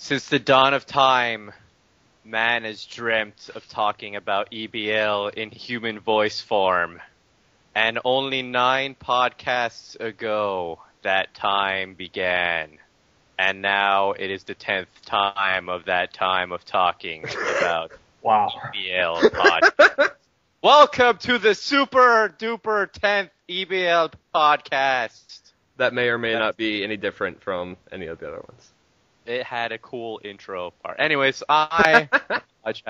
Since the dawn of time, man has dreamt of talking about EBL in human voice form. And only 9 podcasts ago, that time began. And now it is the 10th time of that time of talking about EBL Podcast. Welcome to the super duper 10th EBL Podcast. That may or may not be any different from any of the other ones. It had a cool intro part. Anyways, Hajj.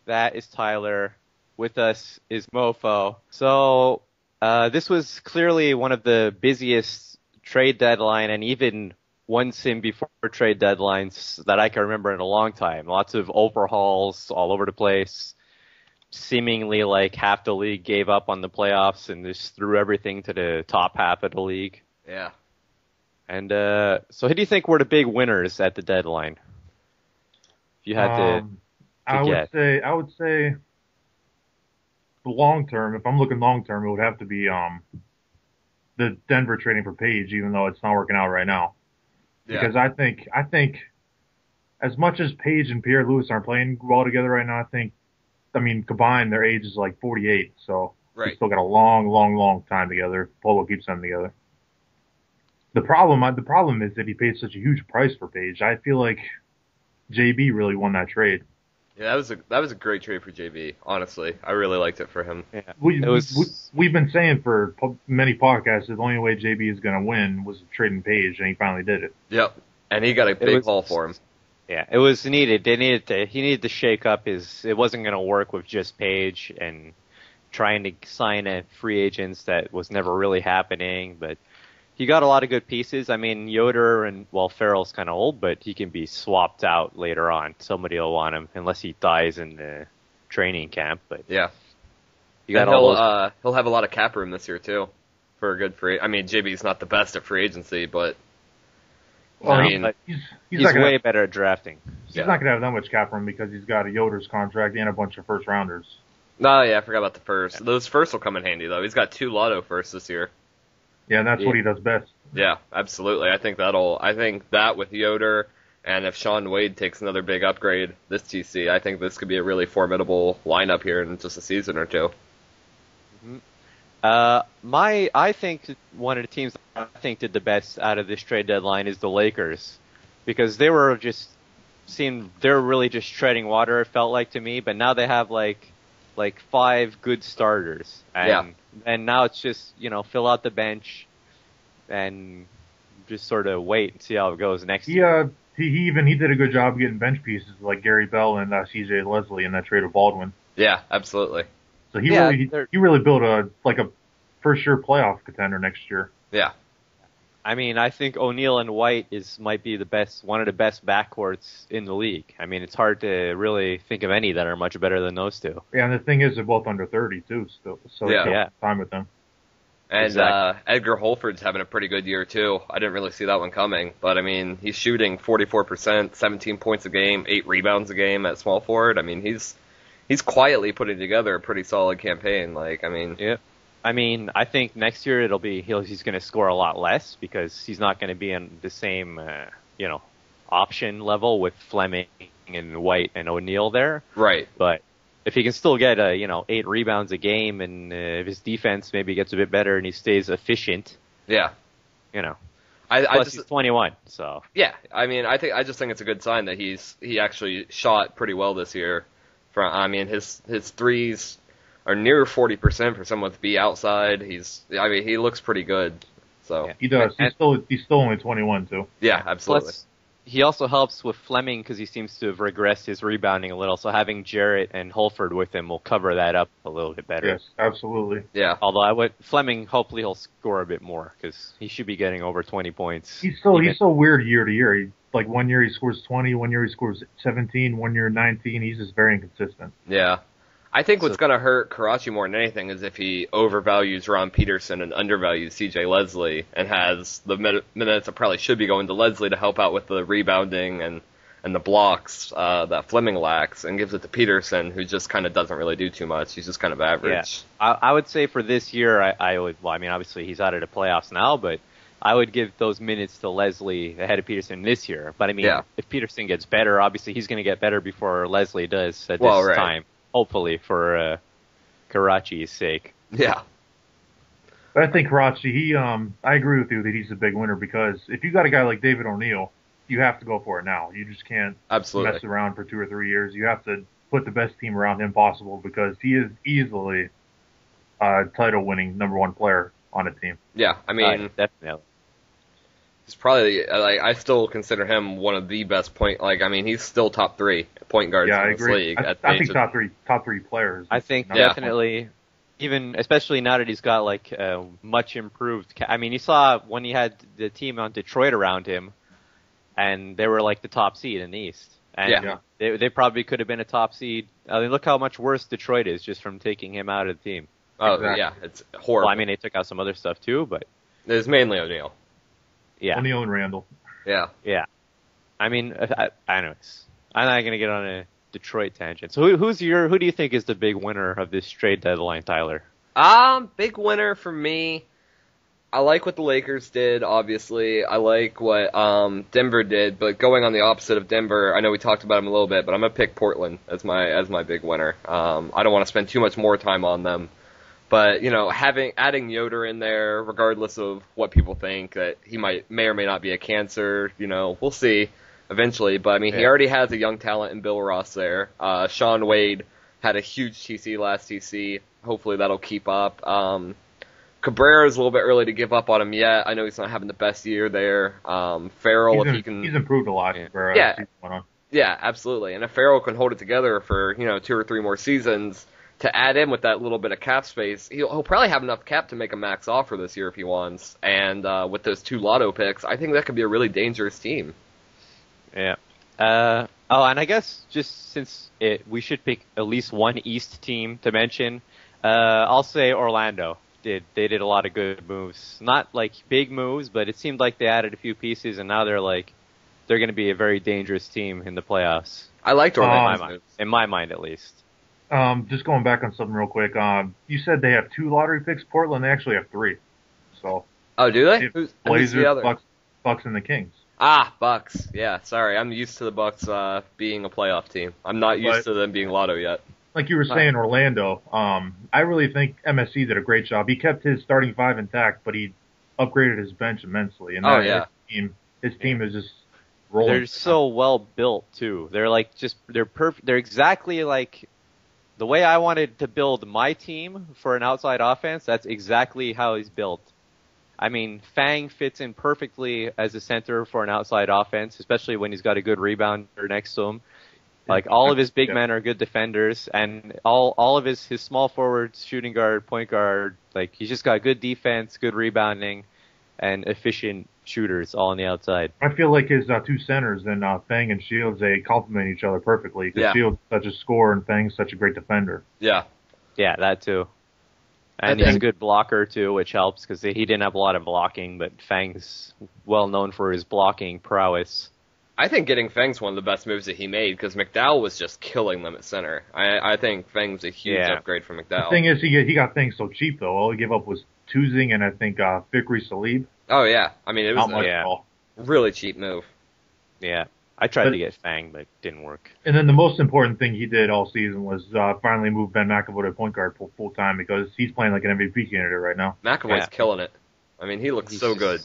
That is Tyler. With us is Mofo. So, this was clearly one of the busiest trade deadline and even one sim before trade deadlines that I can remember in a long time. Lots of overhauls all over the place. Seemingly like half the league gave up on the playoffs and just threw everything to the top half of the league. Yeah. And so who do you think were the big winners at the deadline? If you had to guess. I would say the long term, if I'm looking long term, it would have to be the Denver trading for Page, even though it's not working out right now. Yeah. Because I think as much as Page and Pierre-Louis aren't playing well together right now, combined their age is like 48, so they still got a long time together. Polo keeps them together. The problem is that he paid such a huge price for Page. I feel like JB really won that trade. Yeah, that was a great trade for JB. Honestly, I really liked it for him. Yeah. We've been saying for many podcasts that the only way JB is going to win was trading Page, and he finally did it. Yep, and he got a big haul for him. Yeah, it was needed. He needed to shake up his. It wasn't going to work with just Page and trying to sign a free agents that was never really happening, but. He got a lot of good pieces. I mean, Yoder and, Farrell's kind of old, but he can be swapped out later on. Somebody will want him, unless he dies in the training camp. But yeah. You got all those... he'll have a lot of cap room this year, too, for a good free... I mean, JB's not the best at free agency, but... he's way better at drafting. He's not going to have that much cap room because he's got a Yoder's contract and a bunch of first-rounders. No, yeah, I forgot about the first. Yeah. Those firsts will come in handy, though. He's got 2 lotto firsts this year. Yeah, and that's what he does best. Yeah, absolutely. I think that with Yoder, and if Sean Wade takes another big upgrade this TC, I think this could be a really formidable lineup here in just a season or two. Mm-hmm. I think one of the teams I think did the best out of this trade deadline is the Lakers, because they were really just treading water. It felt like to me, but now they have like 5 good starters, and now it's just fill out the bench and just sort of wait and see how it goes next year. He did a good job getting bench pieces like Gary Bell and CJ Leslie in that trade with Baldwin. Yeah, absolutely. So he really built a for sure playoff contender next year. Yeah. I mean, I think O'Neal and White might be one of the best backcourts in the league. I mean, it's hard to really think of any that are much better than those two. Yeah, and the thing is, they're both under 30 too, still. So time with them. And exactly. Edgar Holford's having a pretty good year too. I didn't really see that one coming, but I mean, he's shooting 44%, 17 points a game, 8 rebounds a game at small forward. I mean, he's quietly putting together a pretty solid campaign. Yeah. I mean, I think next year he's going to score a lot less because he's not going to be in the same, option level with Fleming and White and O'Neal there. Right. But if he can still get 8 rebounds a game and if his defense maybe gets a bit better and he stays efficient. Yeah. Plus he's 21, so. Yeah. I mean, I just think it's a good sign that he actually shot pretty well this year. His threes are near 40% for someone to be outside. He looks pretty good. So yeah, he does. He's still only 21 too. Yeah, absolutely. Plus, he also helps with Fleming because he seems to have regressed his rebounding a little. So having Jarrett and Holford with him will cover that up a little bit better. Yes, absolutely. Yeah. Although Fleming, hopefully he'll score a bit more because he should be getting over 20 points. He's so weird year to year. One year he scores 20, one year he scores 17, one year 19. He's just very inconsistent. Yeah. I think what's going to hurt Karachi more than anything is if he overvalues Ron Peterson and undervalues CJ Leslie and has the minutes that probably should be going to Leslie to help out with the rebounding and the blocks that Fleming lacks and gives it to Peterson, who just kind of doesn't really do too much. He's just kind of average. Yeah. I would say for this year, I would, obviously he's out of the playoffs now, but I would give those minutes to Leslie ahead of Peterson this year. But I mean, if Peterson gets better, obviously he's going to get better before Leslie does at this time. Hopefully for Karachi's sake. Yeah. But I think Karachi, I agree with you that he's a big winner because if you got a guy like David O'Neal, you have to go for it now. You just can't mess around for 2 or 3 years. You have to put the best team around him possible because he is easily a title-winning #1 player on a team. Yeah, I mean, definitely. He's probably I still consider him one of the best he's still top 3 point guards in this league. I think top three players. I think definitely. Even, especially now that he's got like much improved. I mean, you saw when he had the team on Detroit around him, and they were like the top seed in the East. And they probably could have been a top seed. I mean, look how much worse Detroit is just from taking him out of the team. Oh, yeah, it's horrible. Well, I mean, they took out some other stuff too, but it was mainly O'Neal. Yeah, O'Neal and Randall. Yeah. I mean, anyways, I'm not gonna get on a Detroit tangent. So who do you think is the big winner of this trade deadline, Tyler? Big winner for me. I like what the Lakers did, obviously. I like what Denver did, but going on the opposite of Denver, I know we talked about them a little bit, but I'm gonna pick Portland as my big winner. I don't want to spend too much more time on them, but adding Yoder in there, regardless of what people think that he may or may not be a cancer, we'll see eventually. But I mean, he already has a young talent in Bill Ross there. Sean Wade had a huge TC last TC. Hopefully that'll keep up. Cabrera is a little bit early to give up on him yet. I know he's not having the best year there. Farrell, he's improved a lot. Cabrera, yeah, absolutely. And if Farrell can hold it together for 2 or 3 more seasons, to add in with that little bit of cap space, he'll probably have enough cap to make a max offer this year if he wants. And with those 2 lotto picks, I think that could be a really dangerous team. Yeah. And I guess just since we should pick at least one East team to mention, I'll say Orlando. They did a lot of good moves. Not like big moves, but it seemed like they added a few pieces, and now they're going to be a very dangerous team in the playoffs. I liked Orlando. In my mind, at least. Just going back on something real quick. You said they have 2 lottery picks. Portland, they actually have 3. So. Oh, do they? Blazers, Bucks, and the Kings. Bucks. Yeah, sorry. I'm used to the Bucks being a playoff team. I'm not used to them being lotto yet. Like you were saying, Orlando, I really think MSC did a great job. He kept his starting 5 intact, but he upgraded his bench immensely. And his team is just rolling. They're so well built too. They're they're perfect. They're exactly like the way I wanted to build my team for an outside offense. That's exactly how he's built. I mean, Fang fits in perfectly as a center for an outside offense, especially when he's got a good rebounder next to him. Like, all of his big men are good defenders, and all of his small forwards, shooting guard, point guard, like, he's just got good defense, good rebounding, and efficient shooters all on the outside. I feel like his 2 centers, and Fang and Shields, they complement each other perfectly, because Shields is such a scorer and Fang's such a great defender. Yeah. Yeah, that too. And he's a good blocker, too, which helps, because he didn't have a lot of blocking, but Fang's well known for his blocking prowess. I think getting Feng's one of the best moves that he made, because McDowell was just killing them at center. I think Feng's a huge upgrade for McDowell. The thing is, he got Feng so cheap, though. All he gave up was Tuzing and I think Fikri Salib. Oh, yeah. I mean, it was a really cheap move. Yeah. I tried to get Fang, but it didn't work. And then the most important thing he did all season was finally move Ben McAvoy to point guard full time, because he's playing like an MVP candidate right now. McAvoy's killing it. I mean, he looks so good.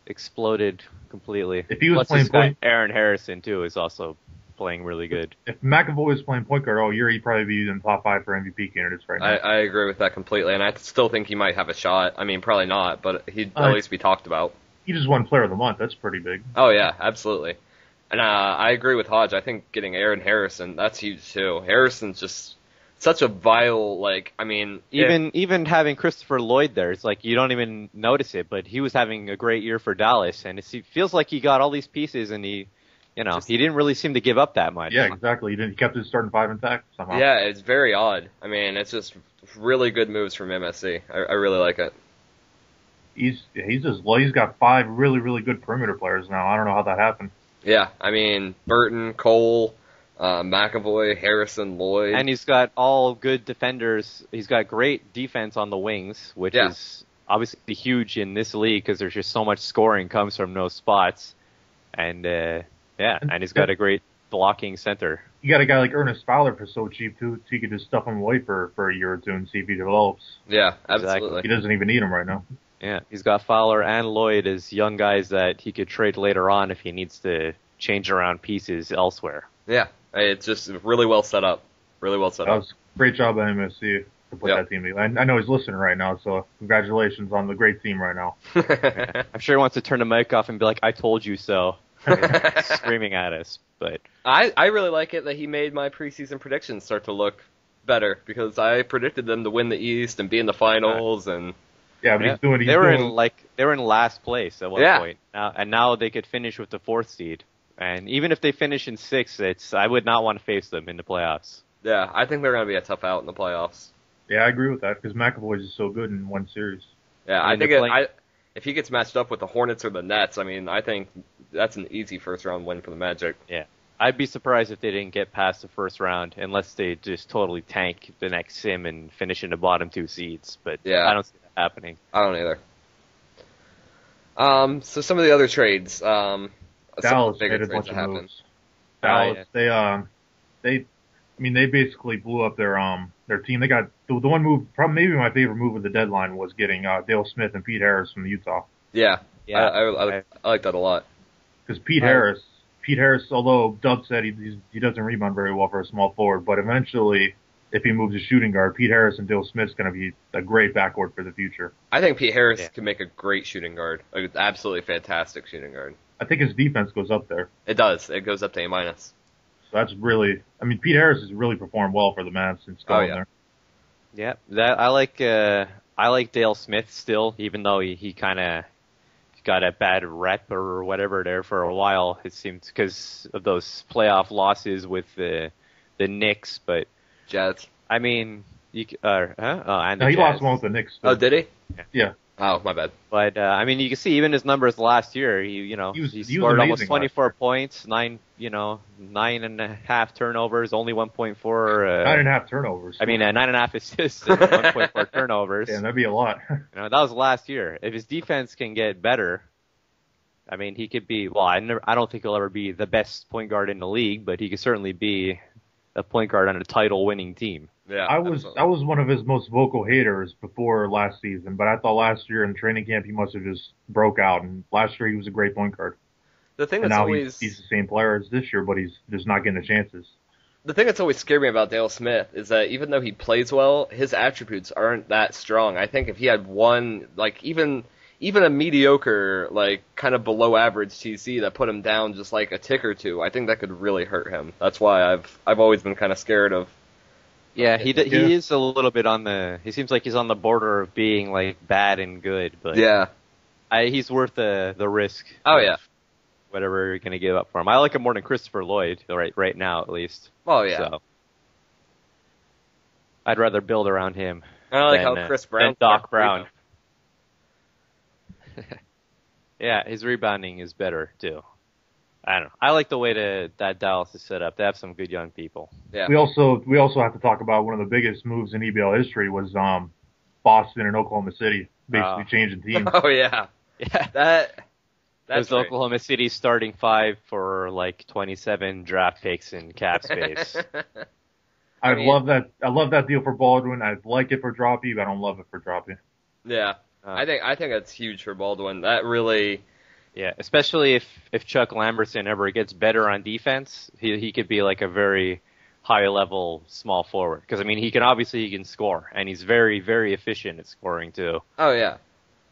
Exploded completely. If he was playing Aaron Harrison too is also playing really good. If McAvoy was playing point guard all year, he'd probably be in the top 5 for MVP candidates right now. I agree with that completely, and I still think he might have a shot. I mean, probably not, but he'd at least be talked about. He just won Player of the Month. That's pretty big. Oh yeah, absolutely. And I agree with Hajj. I think getting Aaron Harrison, that's huge too. Harrison's just such a vile, even having Christopher Lloyd there, it's like you don't even notice it, but he was having a great year for Dallas, and it feels like he got all these pieces, and he didn't really seem to give up that much. Yeah, exactly. He kept his starting 5 intact somehow. Yeah, it's very odd. I mean, it's just really good moves from MSC. I really like it. He's got 5 really, really good perimeter players now. I don't know how that happened. Yeah, I mean, Burton, Cole, McAvoy, Harrison, Lloyd. And he's got all good defenders. He's got great defense on the wings, which is obviously huge in this league because there's just so much scoring comes from those spots. And, and he's got a great blocking center. You got a guy like Ernest Fowler for so cheap, too, so you could just stuff him away for a year or two and see if he develops. Yeah, absolutely. He doesn't even need him right now. Yeah, he's got Fowler and Lloyd as young guys that he could trade later on if he needs to change around pieces elsewhere. Yeah, it's just really well set up. Really well set up. That was a great job by MSC to put that team together. I know he's listening right now, so congratulations on the great team right now. I'm sure he wants to turn the mic off and be like, I told you so. Screaming at us. But I really like it that he made my preseason predictions start to look better because I predicted them to win the East and be in the finals and... Yeah, but they were in last place at one point. Now they could finish with the 4th seed. And even if they finish in 6th, I would not want to face them in the playoffs. Yeah, I think they're going to be a tough out in the playoffs. Yeah, I agree with that because McAvoy's is so good in one series. Yeah, I think if he gets matched up with the Hornets or the Nets, I think that's an easy first round win for the Magic. Yeah. I'd be surprised if they didn't get past the first round unless they just totally tank the next sim and finish in the bottom 2 seeds. But I don't see that happening. I don't either. So some of the other trades. Dallas made a bunch of moves. Dallas, they basically blew up their team. They got the one move. Probably maybe my favorite move of the deadline was getting Dale Smith and Pete Harris from Utah. Yeah. I like that a lot. Because Pete Harris, although Dub said he doesn't rebound very well for a small forward, but eventually, if he moves to shooting guard, Pete Harris and Dale Smith's going to be a great backcourt for the future. I think Pete Harris can make a great shooting guard, an absolutely fantastic shooting guard. I think his defense goes up there. It does. It goes up to A-. So that's really, Pete Harris has really performed well for the Mavs since going there. Yeah, I like Dale Smith still, even though he kind of got a bad rep or whatever there for a while. It seems because of those playoff losses with the Knicks, but Jazz. And he Jazz. lost one with the Knicks. Oh, did he? Yeah. Oh, my bad. But you can see even his numbers last year. He scored almost 24 points, 9.5 turnovers, only 1.4. 9.5 turnovers. 9.5 assists, and 1.4 turnovers. Yeah, that'd be a lot. That was last year. If his defense can get better, he could be. Well, I don't think he'll ever be the best point guard in the league, but he could certainly be a point guard on a title-winning team. Yeah, I was one of his most vocal haters before last season, but I thought last year in training camp he must have just broke out. And last year he was a great point guard. The thing and that's now always he's the same player as this year, but he's just not getting the chances. The thing that's always scared me about Dale Smith is that even though he plays well, his attributes aren't that strong. I think if he had one, even a mediocre, kind of below average TC that put him down just a tick or two, I think that could really hurt him. That's why I've always been kind of scared of. Yeah, he is a little bit he seems like he's on the border of being bad and good, but he's worth the risk. Oh yeah. Whatever you're going to give up for him. I like him more than Christopher Lloyd, right now at least. Oh yeah. So I'd rather build around him. I like how Chris Brown. Than Doc Brown. Yeah, his rebounding is better too. I don't know. I like the way that Dallas is set up. They have some good young people. Yeah. We also have to talk about one of the biggest moves in EBL history was Boston and Oklahoma City basically changing teams. Oh yeah. Yeah. That's right. Oklahoma City starting 5 for 27 draft picks in cap space. I love that deal for Baldwin. I like it for Droppy, but I don't love it for Droppy. Yeah. I think that's huge for Baldwin. That really. Yeah, especially if Chuck Lamberson ever gets better on defense, he could be a very high level small forward because he can score and he's very, very efficient at scoring too. Oh yeah,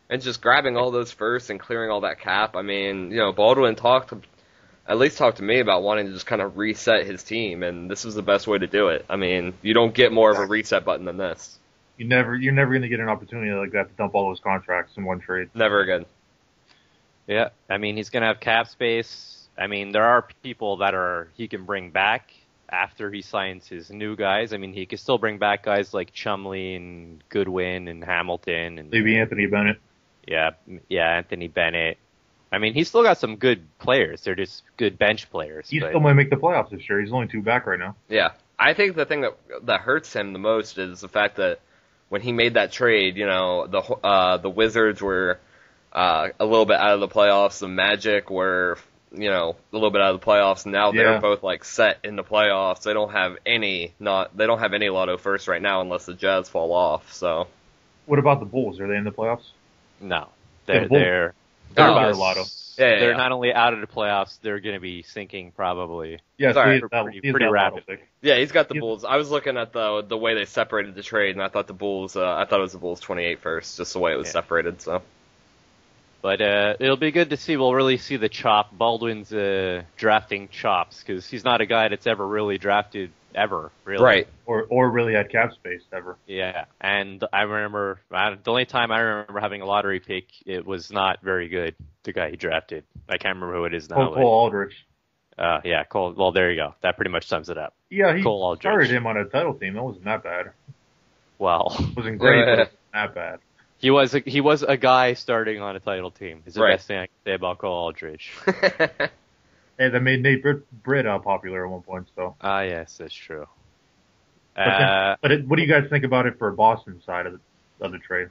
and just grabbing all those first and clearing all that cap. Baldwin talked to me about wanting to just kind of reset his team, and this was the best way to do it. You don't get more of a reset button than this. You're never going to get an opportunity like that to dump all those contracts in one trade. Never again. Yeah, he's going to have cap space. There are people that he can bring back after he signs his new guys. He can still bring back guys like Chumlee and Goodwin and Hamilton. And maybe Anthony Bennett. Yeah, Anthony Bennett. He's still got some good players. They're just good bench players. He still might make the playoffs this year. He's only 2 back right now. Yeah. I think the thing that hurts him the most is the fact that when he made that trade, the Wizards were a little bit out of the playoffs. The Magic were, a little bit out of the playoffs. And now they're both like set in the playoffs. They don't have any lotto first right now unless the Jazz fall off. So, what about the Bulls? Are they in the playoffs? No, they're lotto. They're not only out of the playoffs, they're going to be sinking probably. Yeah, pretty rapidly. Yeah, he's got the Bulls. I was looking at the way they separated the trade, and I thought it was the Bulls 28 first, just the way it was separated. So, but it'll be good to see. We'll really see the chop. Baldwin's drafting chops because he's not a guy that's ever really drafted ever, really. Right. Or really had cap space ever. Yeah, and I remember the only time I remember having a lottery pick, it was not very good. The guy he drafted, I can't remember who it is now. Cole Aldrich. Yeah, Cole. Well, there you go. That pretty much sums it up. Yeah, he started him on a title team. That wasn't that bad. Well, it wasn't great, but it wasn't that bad. He was a guy starting on a title team. Is the best thing I can say about Cole Aldrich. Hey, that made Nate Britt popular at one point. So. Yes, that's true. But what do you guys think about it for Boston's side of the trade?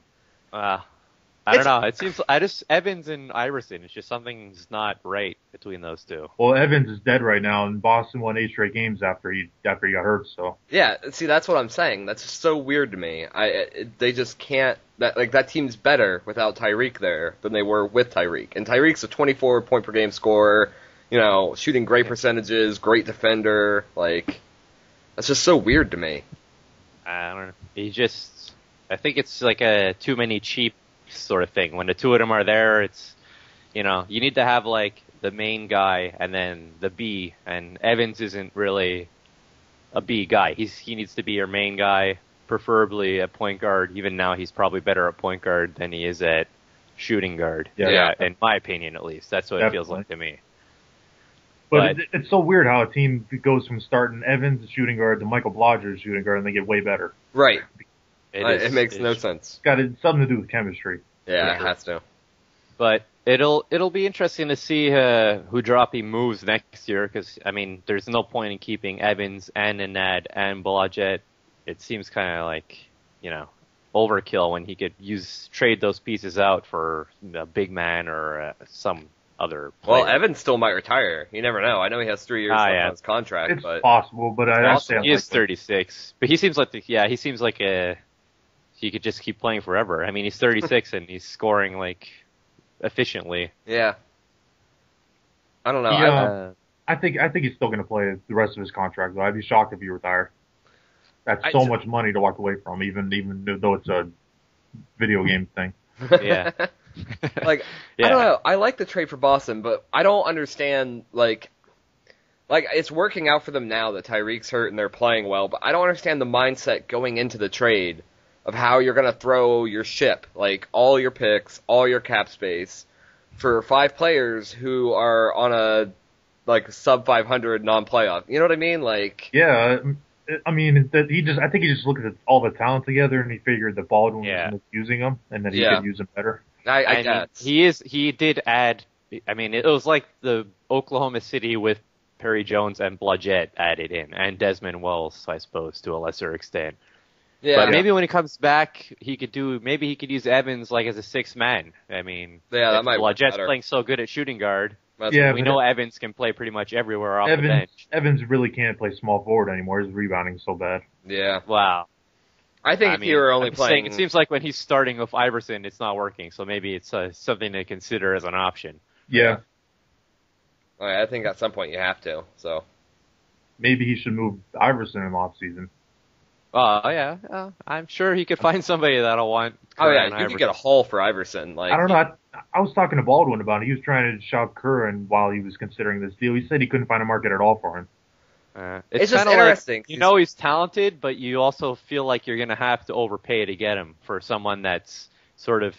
I don't know. It seems Evans and Iverson. It's just something's not right between those two. Well, Evans is dead right now, and Boston won 8 straight games after he got hurt. So yeah, see, that's what I'm saying. That's just so weird to me. They just can't. That team's better without Tyreek there than they were with Tyreek. And Tyreek's a 24 point per game scorer. Shooting great percentages, great defender. That's just so weird to me. I don't know. I think it's like a too many cheap sort of thing. When the two of them are there, it's, you need to have like the main guy and then the B, and Evans isn't really a B guy. He needs to be your main guy, preferably at point guard. Even now, he's probably better at point guard than he is at shooting guard. Yeah. In my opinion, at least. That's what it feels like to me. But it's so weird how a team goes from starting Evans as shooting guard to Michael Blodgett as shooting guard, and they get way better. Right. It makes no sense. It's got something to do with chemistry. Yeah, it has to. But it'll be interesting to see who Droppy moves next year, because, there's no point in keeping Evans and Anad and Blodgett. It seems kind of like, overkill when he could trade those pieces out for a big man or some other player. Well, Evans still might retire. You never know. I know he has 3 years left on his contract. It's possible, but he is 36. But he seems like he could just keep playing forever. He's 36 and he's scoring efficiently. Yeah. I don't know. I think he's still going to play the rest of his contract, though. I'd be shocked if he retired. That's so much money to walk away from, even though it's a video game thing. Yeah. I don't know. I like the trade for Boston, but I don't understand, it's working out for them now that Tyreek's hurt and they're playing well, but I don't understand the mindset going into the trade of how you're going to throw your ship, all your picks, all your cap space, for 5 players who are on a, sub 500 non-playoff. You know what I mean? Yeah. I think he just looked at all the talent together and he figured that Baldwin was using them and that he could use them better. I guess. He did add, it was like the Oklahoma City with Perry Jones and Blodgett added in, and Desmond Wells, I suppose, to a lesser extent. Yeah. But maybe when he comes back, he could use Evans as a 6th man. That might work Blodgett's better. playing so good at shooting guard. We know Evans can play pretty much everywhere off the bench. Evans really can't play small forward anymore. His rebounding's so bad. Yeah. Wow. I think if you were only playing... It seems like when he's starting with Iverson, it's not working, so maybe it's something to consider as an option. Yeah. I think at some point you have to, so... Maybe he should move Iverson in the offseason. Oh, yeah. I'm sure he could find somebody that'll want... you could get a haul for Iverson. I don't know. I was talking to Baldwin about it. He was trying to shop Curran while he was considering this deal. He said he couldn't find a market at all for him. It's just interesting. He's talented, but you also feel like you're going to have to overpay to get him for someone that's sort of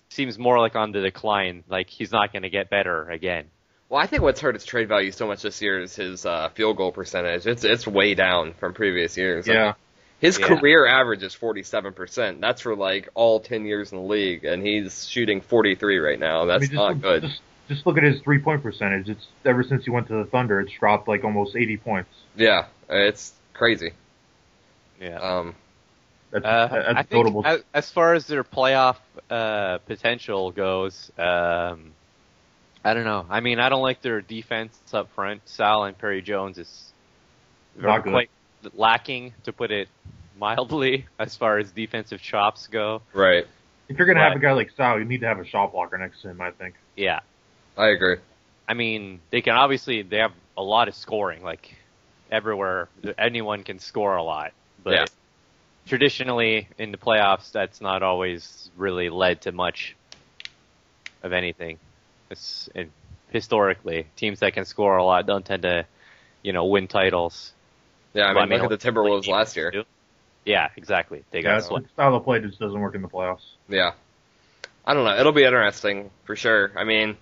seems more like on the decline. He's not going to get better again. Well, I think what's hurt his trade value so much this year is his field goal percentage. It's way down from previous years. Yeah. His career average is 47%. That's for all 10 years in the league, and he's shooting 43 right now. That's not good. Just look at his 3-point percentage. It's ever since he went to the Thunder, it's dropped almost 80 points. Yeah, it's crazy. Yeah. That's I think notable. as far as their playoff potential goes, I don't know. I mean, I don't like their defense up front. Sal and Perry Jones is Not good. quite lacking, to put it mildly, as far as defensive chops go. Right. If you're going to have a guy like Sal, you need to have a shot blocker next to him, I think. Yeah. I agree. I mean, they have a lot of scoring, like everywhere. Anyone can score a lot, but Yeah. traditionally in the playoffs, that's not always really led to much of anything. Historically, teams that can score a lot don't tend to, win titles. Yeah, I mean, look at the Timberwolves last year. Yeah, exactly. They got swept. Style of play just doesn't work in the playoffs. Yeah. I don't know. It'll be interesting, for sure. I mean,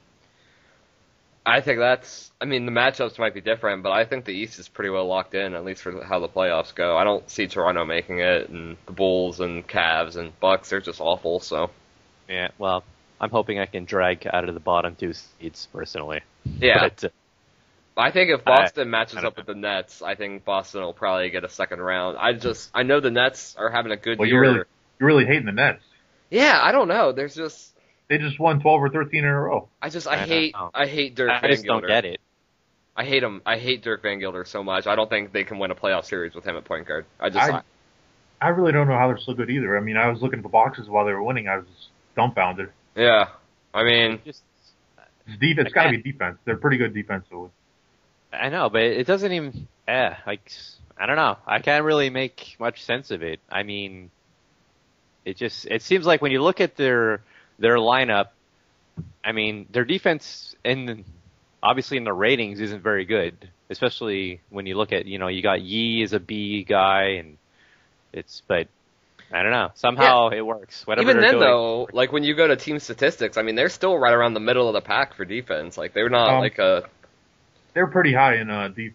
I think the matchups might be different, but I think the East is pretty well locked in, at least for how the playoffs go. I don't see Toronto making it, and the Bulls and Cavs and Bucks, they're just awful, so. Yeah, well, I'm hoping I can drag out of the bottom two seeds, personally. Yeah. But, I think if Boston matches up with the Nets, I think Boston will probably get a second round. I know the Nets are having a good year. You're really hating the Nets. Yeah, I don't know. They just won 12 or 13 in a row. I hate Dirk Van Gilder. I just don't get it. I hate him. I hate Dirk Van Gilder so much. I don't think they can win a playoff series with him at point guard. I really don't know how they're so good either. I mean, I was looking at the boxes while they were winning. I was just dumbfounded. Yeah, I mean, It's got to be defense. They're pretty good defensively. I know, but it doesn't even. I don't know. I can't really make much sense of it. I mean, it seems like when you look at their lineup, I mean, their defense obviously in the ratings isn't very good, especially when you look at, you got Yee as a B guy, and but I don't know. Somehow it works. Whatever even then, doing, though, like when you go to team statistics, I mean, they're still right around the middle of the pack for defense. Like they're not They're pretty high in the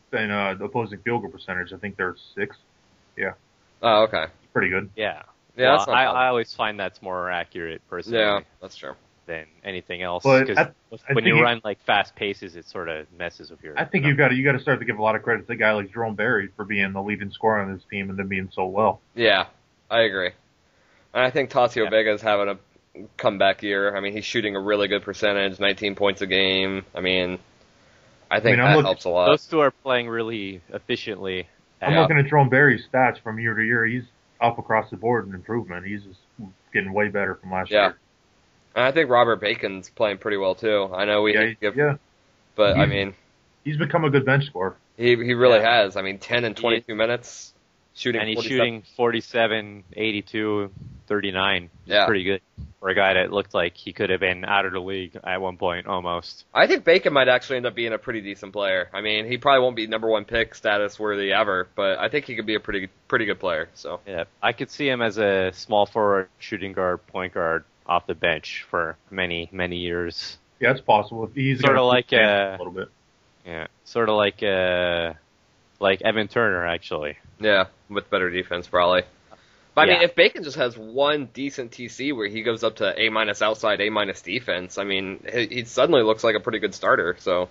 opposing field goal percentage. I think they're 6th. Yeah. Oh, okay. It's pretty good. Yeah. Yeah, well, I always find that's more accurate, personally. Yeah, that's true. Than anything else. But Because when you run like fast paces, it sort of messes with your. I think you got to start to give a lot of credit to a guy like Jerome Berry for being the leading scorer on this team and then being so well. Yeah, I agree. And I think Tassio Vega is having a comeback year. I mean, he's shooting a really good percentage, 19 points a game. I mean, that helps a lot. Those two are playing really efficiently. I'm looking at Jerome Berry's stats from year to year. He's up across the board in improvement. He's just getting way better from last year. And I think Robert Bacon's playing pretty well too. I know but I mean, he's become a good bench scorer. He really has. I mean, 10 and 22 minutes shooting. And he's 47. shooting 47, 82, 39. Yeah. Pretty good for a guy that looked like he could have been out of the league at one point almost. I think Bacon might actually end up being a pretty decent player. I mean, he probably won't be number one pick status worthy ever, but I think he could be a pretty good player. So yeah, I could see him as a small forward, shooting guard, point guard off the bench for many, many years. Yeah, it's possible. If he's sort of like a little bit. Yeah, sort of like Evan Turner, actually. Yeah, with better defense probably. But I mean, if Bacon just has one decent TC where he goes up to A- outside, A- defense, I mean, he suddenly looks like a pretty good starter. So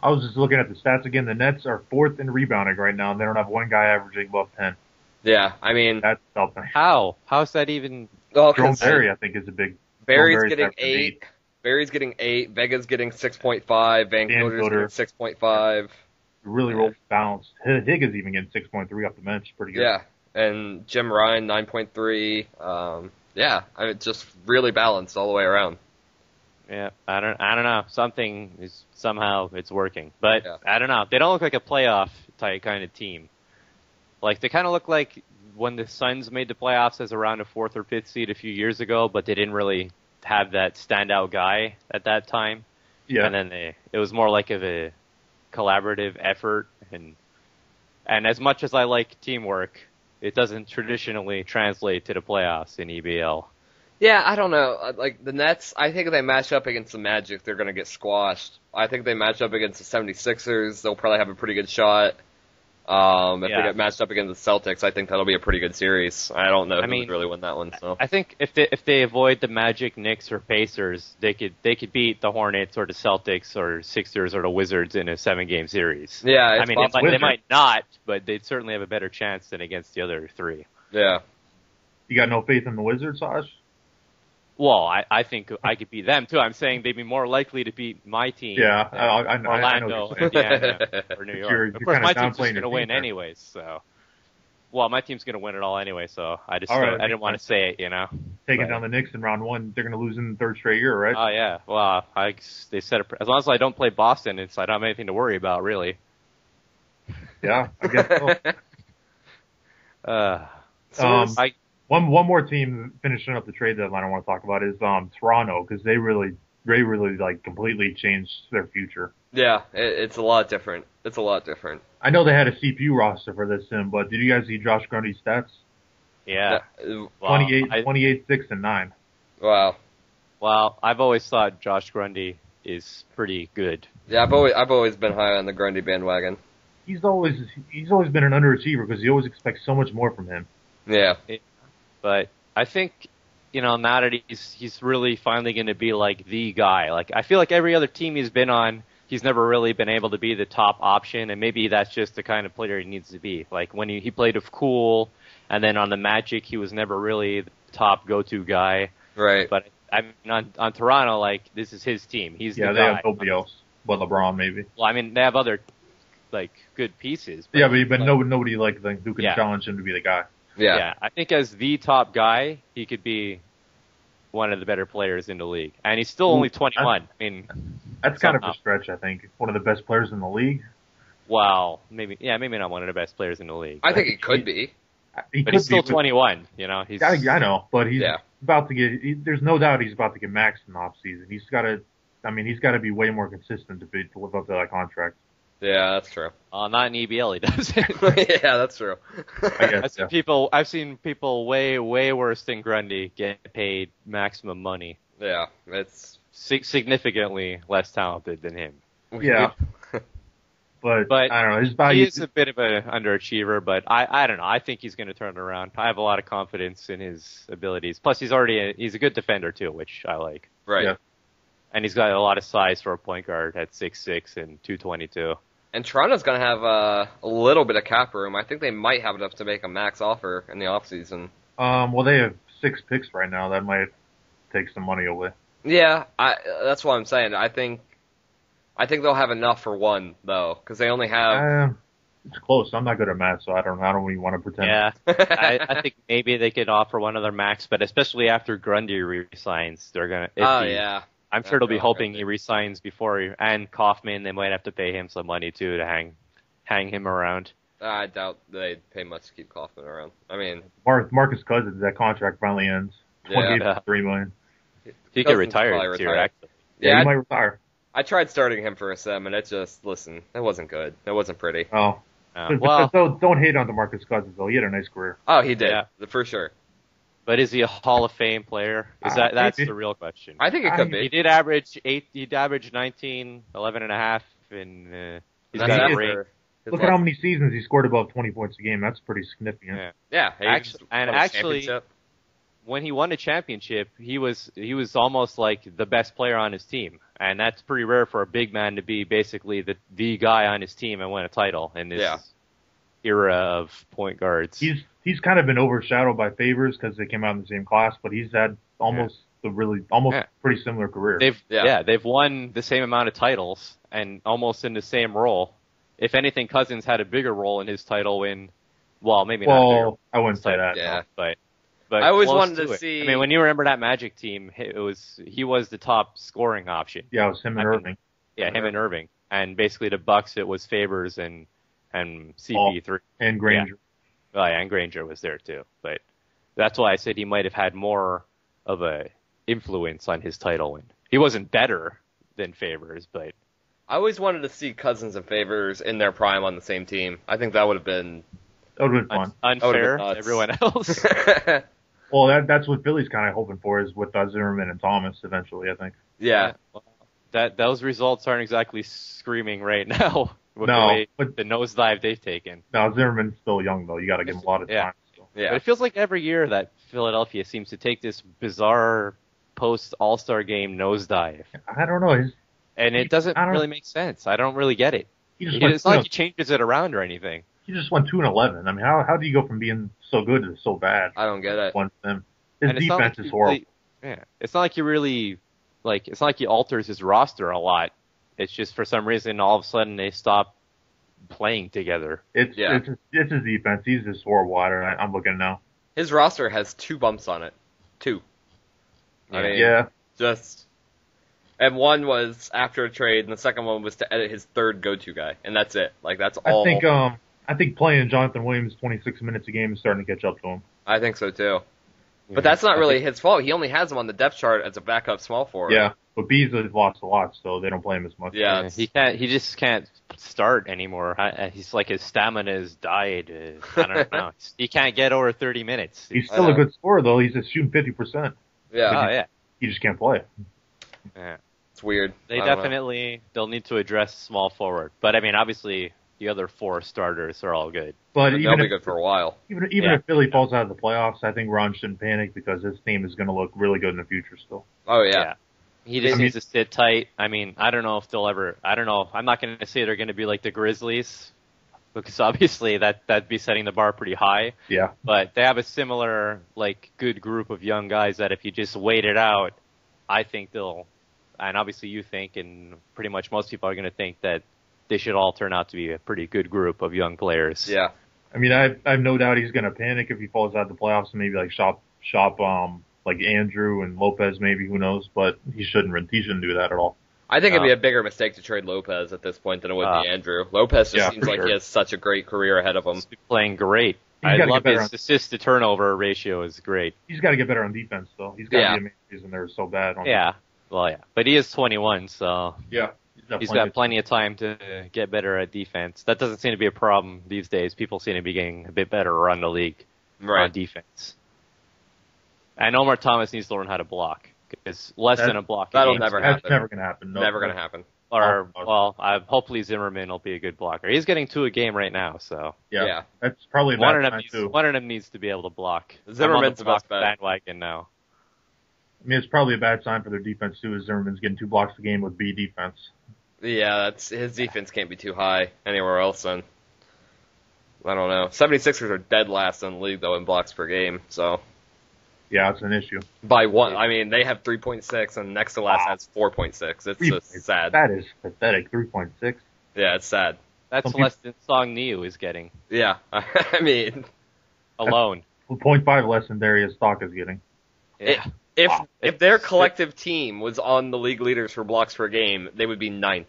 I was just looking at the stats again. The Nets are 4th in rebounding right now, and they don't have one guy averaging above 10. Yeah, I mean, that's something. How's that even? Well, Jerome Berry, I think, is a big. Barry's getting 8. Barry's getting 8. Vega's getting 6.5. Van Gilder's getting 6.5. Really well balanced. Higgins even getting 6.3 off the bench. Pretty good. Yeah, and Jim Ryan 9.3. I mean, it's just really balanced all the way around. Yeah, I don't know. Somehow it's working, but I don't know. They don't look like a playoff type kind of team. Like they kind of look like when the Suns made the playoffs as around a 4th or 5th seed a few years ago, but they didn't really have that standout guy at that time. Yeah, and then it was more like a collaborative effort, and as much as I like teamwork, it doesn't traditionally translate to the playoffs in EBL. Yeah, I don't know. Like the Nets, I think if they match up against the Magic, they're going to get squashed. I think if they match up against the 76ers, they'll probably have a pretty good shot. If they get matched up against the Celtics, I think that'll be a pretty good series. I don't know who would really win that one. So I think if they avoid the Magic, Knicks, or Pacers, they could beat the Hornets or the Celtics or Sixers or the Wizards in a 7-game series. Yeah, I mean they might not, but they'd certainly have a better chance than against the other 3. Yeah. You got no faith in the Wizards, Hajj? Well, I think I could beat them too. I'm saying they'd be more likely to beat my team. Yeah, I Orlando, know what you're Indiana, or New York. You're Of course, my team's just downplaying going to your win team there. anyways. So, well, my team's going to win it all anyway. So I just All right, I didn't want to say it, you know. Taking But- down the Knicks in round one, they're going to lose in the third straight year, right? Oh yeah. Well, they said as long as I don't play Boston, I don't have anything to worry about really. Yeah, I guess so. One more team finishing up the trade deadline I want to talk about is Toronto, because they really like completely changed their future. Yeah, it's a lot different. It's a lot different. I know they had a CPU roster for this sim, but did you guys see Josh Grundy's stats? Yeah. Wow. 28, 6, and 9. Wow. Well, I've always thought Josh Grundy is pretty good. Yeah, I've always been high on the Grundy bandwagon. He's always been an underachiever because you always expect so much more from him. Yeah. But I think, now that he's really finally going to be like the guy. Like I feel like every other team he's been on, he's never really been able to be the top option, and maybe that's just the kind of player he needs to be. Like when he played with Cool, and then on the Magic, he was never really the top go-to guy. Right. But I mean, on Toronto, like this is his team. He's the guy. They have nobody else but LeBron, maybe. Well, I mean, they have other like good pieces. But nobody who can challenge him to be the guy. Yeah. I think as the top guy, he could be one of the better players in the league. And he's still only 21. I mean, that's kind of a stretch, I think. One of the best players in the league. Well, maybe not one of the best players in the league. I think he could be. But he's still 21, He's, I know, but he's about to get. There's no doubt he's about to get maxed in the off season. He's got to be way more consistent to live up to that contract. Yeah, that's true. Not in EBL, he doesn't. Yeah, that's true. I've seen people way worse than Grundy get paid maximum money. Yeah, it's significantly less talented than him. Yeah. But I don't know. His value. He is a bit of an underachiever, but I don't know. I think he's going to turn it around. I have a lot of confidence in his abilities. Plus, he's a good defender too, which I like. Right. Yeah. And he's got a lot of size for a point guard at 6'6" and 222. And Toronto's going to have a little bit of cap room. I think they might have enough to make a max offer in the offseason. Well, they have 6 picks right now. That might take some money away. Yeah, that's what I'm saying. I think they'll have enough for one though, because they only have. It's close. I'm not good at math, so I don't even want to pretend. Yeah, I think maybe they could offer one other max, but especially after Grundy resigns, they're gonna. Yeah. I'm sure they'll be hoping he resigns and Kaufman. They might have to pay him some money too to hang him around. I doubt they'd pay much to keep Kaufman around. I mean, Marcus Cousins, that contract finally ends. $28.3 million. He could retire this year, actually. Yeah, he might retire. I tried starting him for a sim, and it wasn't good. It wasn't pretty. Oh. But don't hate on DeMarcus Cousins, though. He had a nice career. Oh, he did, for sure. But is he a Hall of Fame player? That's the real question. I think it could be. He did average 19, 11 and a half, and he's got a ring. Look at how many seasons he scored above 20 points a game. That's pretty significant. Yeah. Actually, when he won a championship, he was almost like the best player on his team, and that's pretty rare for a big man to be basically the guy on his team and win a title in this era of point guards. He's kind of been overshadowed by Favors because they came out in the same class, but he's had almost pretty similar career. They've won the same amount of titles and almost in the same role. If anything, Cousins had a bigger role in his title win. Well, maybe not. Well, I wouldn't say that. Yeah, no. But I always wanted to see. I mean, when you remember that Magic team, he was the top scoring option. Yeah, it was him and Irving. Yeah, him and Irving, and basically the Bucks it was Favors and CP3 and Granger. Yeah. And Granger was there too. But that's why I said he might have had more of a influence on his title win. He wasn't better than Favors, but I always wanted to see Cousins and Favors in their prime on the same team. I think that would have been fun. Unfair to everyone else. Well, that's what Philly's kind of hoping for is with Zimmerman and Thomas eventually, I think. Yeah. Those results aren't exactly screaming right now with the nosedive they've taken. No, Zimmerman's still young, though. You got to give him a lot of time. Yeah. But it feels like every year that Philadelphia seems to take this bizarre post-All-Star game nosedive. I don't know. And it doesn't really make sense. I don't really get it. It's not like he changes it around or anything. he just went 2-11. I mean, how do you go from being so good to so bad? I don't get it. Once them, his defense is horrible. Yeah, it's not like he really it's not like he alters his roster a lot. It's just for some reason all of a sudden they stop playing together. It's his defense. He's just horrible at it. I'm looking now. His roster has 2 bumps on it. 2. I mean, just. And one was after a trade, and the second one was to edit his third go-to guy, and that's it. Like, that's all. I think playing Jonathan Williams 26 minutes a game is starting to catch up to him. I think so too. But that's not really his fault. He only has him on the depth chart as a backup small forward. Yeah, but Bees has lost a lot, so they don't play him as much. Yeah, he just can't start anymore. He's like his stamina has died. I don't know. He can't get over 30 minutes. He's still a good scorer though. He's just shooting 50%. Yeah. He just can't play. Yeah. It's weird. They'll need to address small forward. But I mean, obviously, the other 4 starters are all good. But they'll be good for a while. Even if Philly falls out of the playoffs, I think Ron shouldn't panic because his team is going to look really good in the future still. Oh, yeah. He just needs to sit tight. I mean, I don't know if they'll ever. I don't know. I'm not going to say they're going to be like the Grizzlies because obviously that'd be setting the bar pretty high. Yeah. But they have a similar good group of young guys that if you just wait it out, I think they'll. And obviously you think, and pretty much most people are going to think that they should all turn out to be a pretty good group of young players. Yeah. I mean, I have no doubt he's going to panic if he falls out of the playoffs and maybe shop like Andrew and Lopez maybe, who knows, but he shouldn't do that at all. I think it'd be a bigger mistake to trade Lopez at this point than it would be Andrew. Lopez just seems like he has such a great career ahead of him. He's playing great. I love his assist to turnover ratio is great. He's got to get better on defense though. He's got to be a main reason they're so bad on defense. Well, yeah. But he is 21, so he's got plenty of time to get better at defense. That doesn't seem to be a problem these days. People seem to be getting a bit better around the league on defense. And Omar Thomas needs to learn how to block. Because less than a block. That'll never happen. That's never going to happen. No, never going to happen. Hopefully Zimmerman will be a good blocker. He's getting 2 a game right now, so. Yeah. That's probably a bad time, too. One of them needs to be able to block. Zimmerman's the best bet. Bandwagon now. I mean, it's probably a bad sign for their defense, too, as Zimmerman's getting 2 blocks a game with B defense. Yeah, his defense can't be too high anywhere else, then. I don't know. 76ers are dead last in the league, though, in blocks per game, so. Yeah, it's an issue. By 1. I mean, they have 3.6, and next to last has 4.6. It's just sad. That is pathetic, 3.6. Yeah, it's sad. That's less than Song Niu is getting. Yeah, I mean. Alone. 0.5 less than Darius Stock is getting. Yeah. If their collective team was on the league leaders for blocks per game, they would be 9th.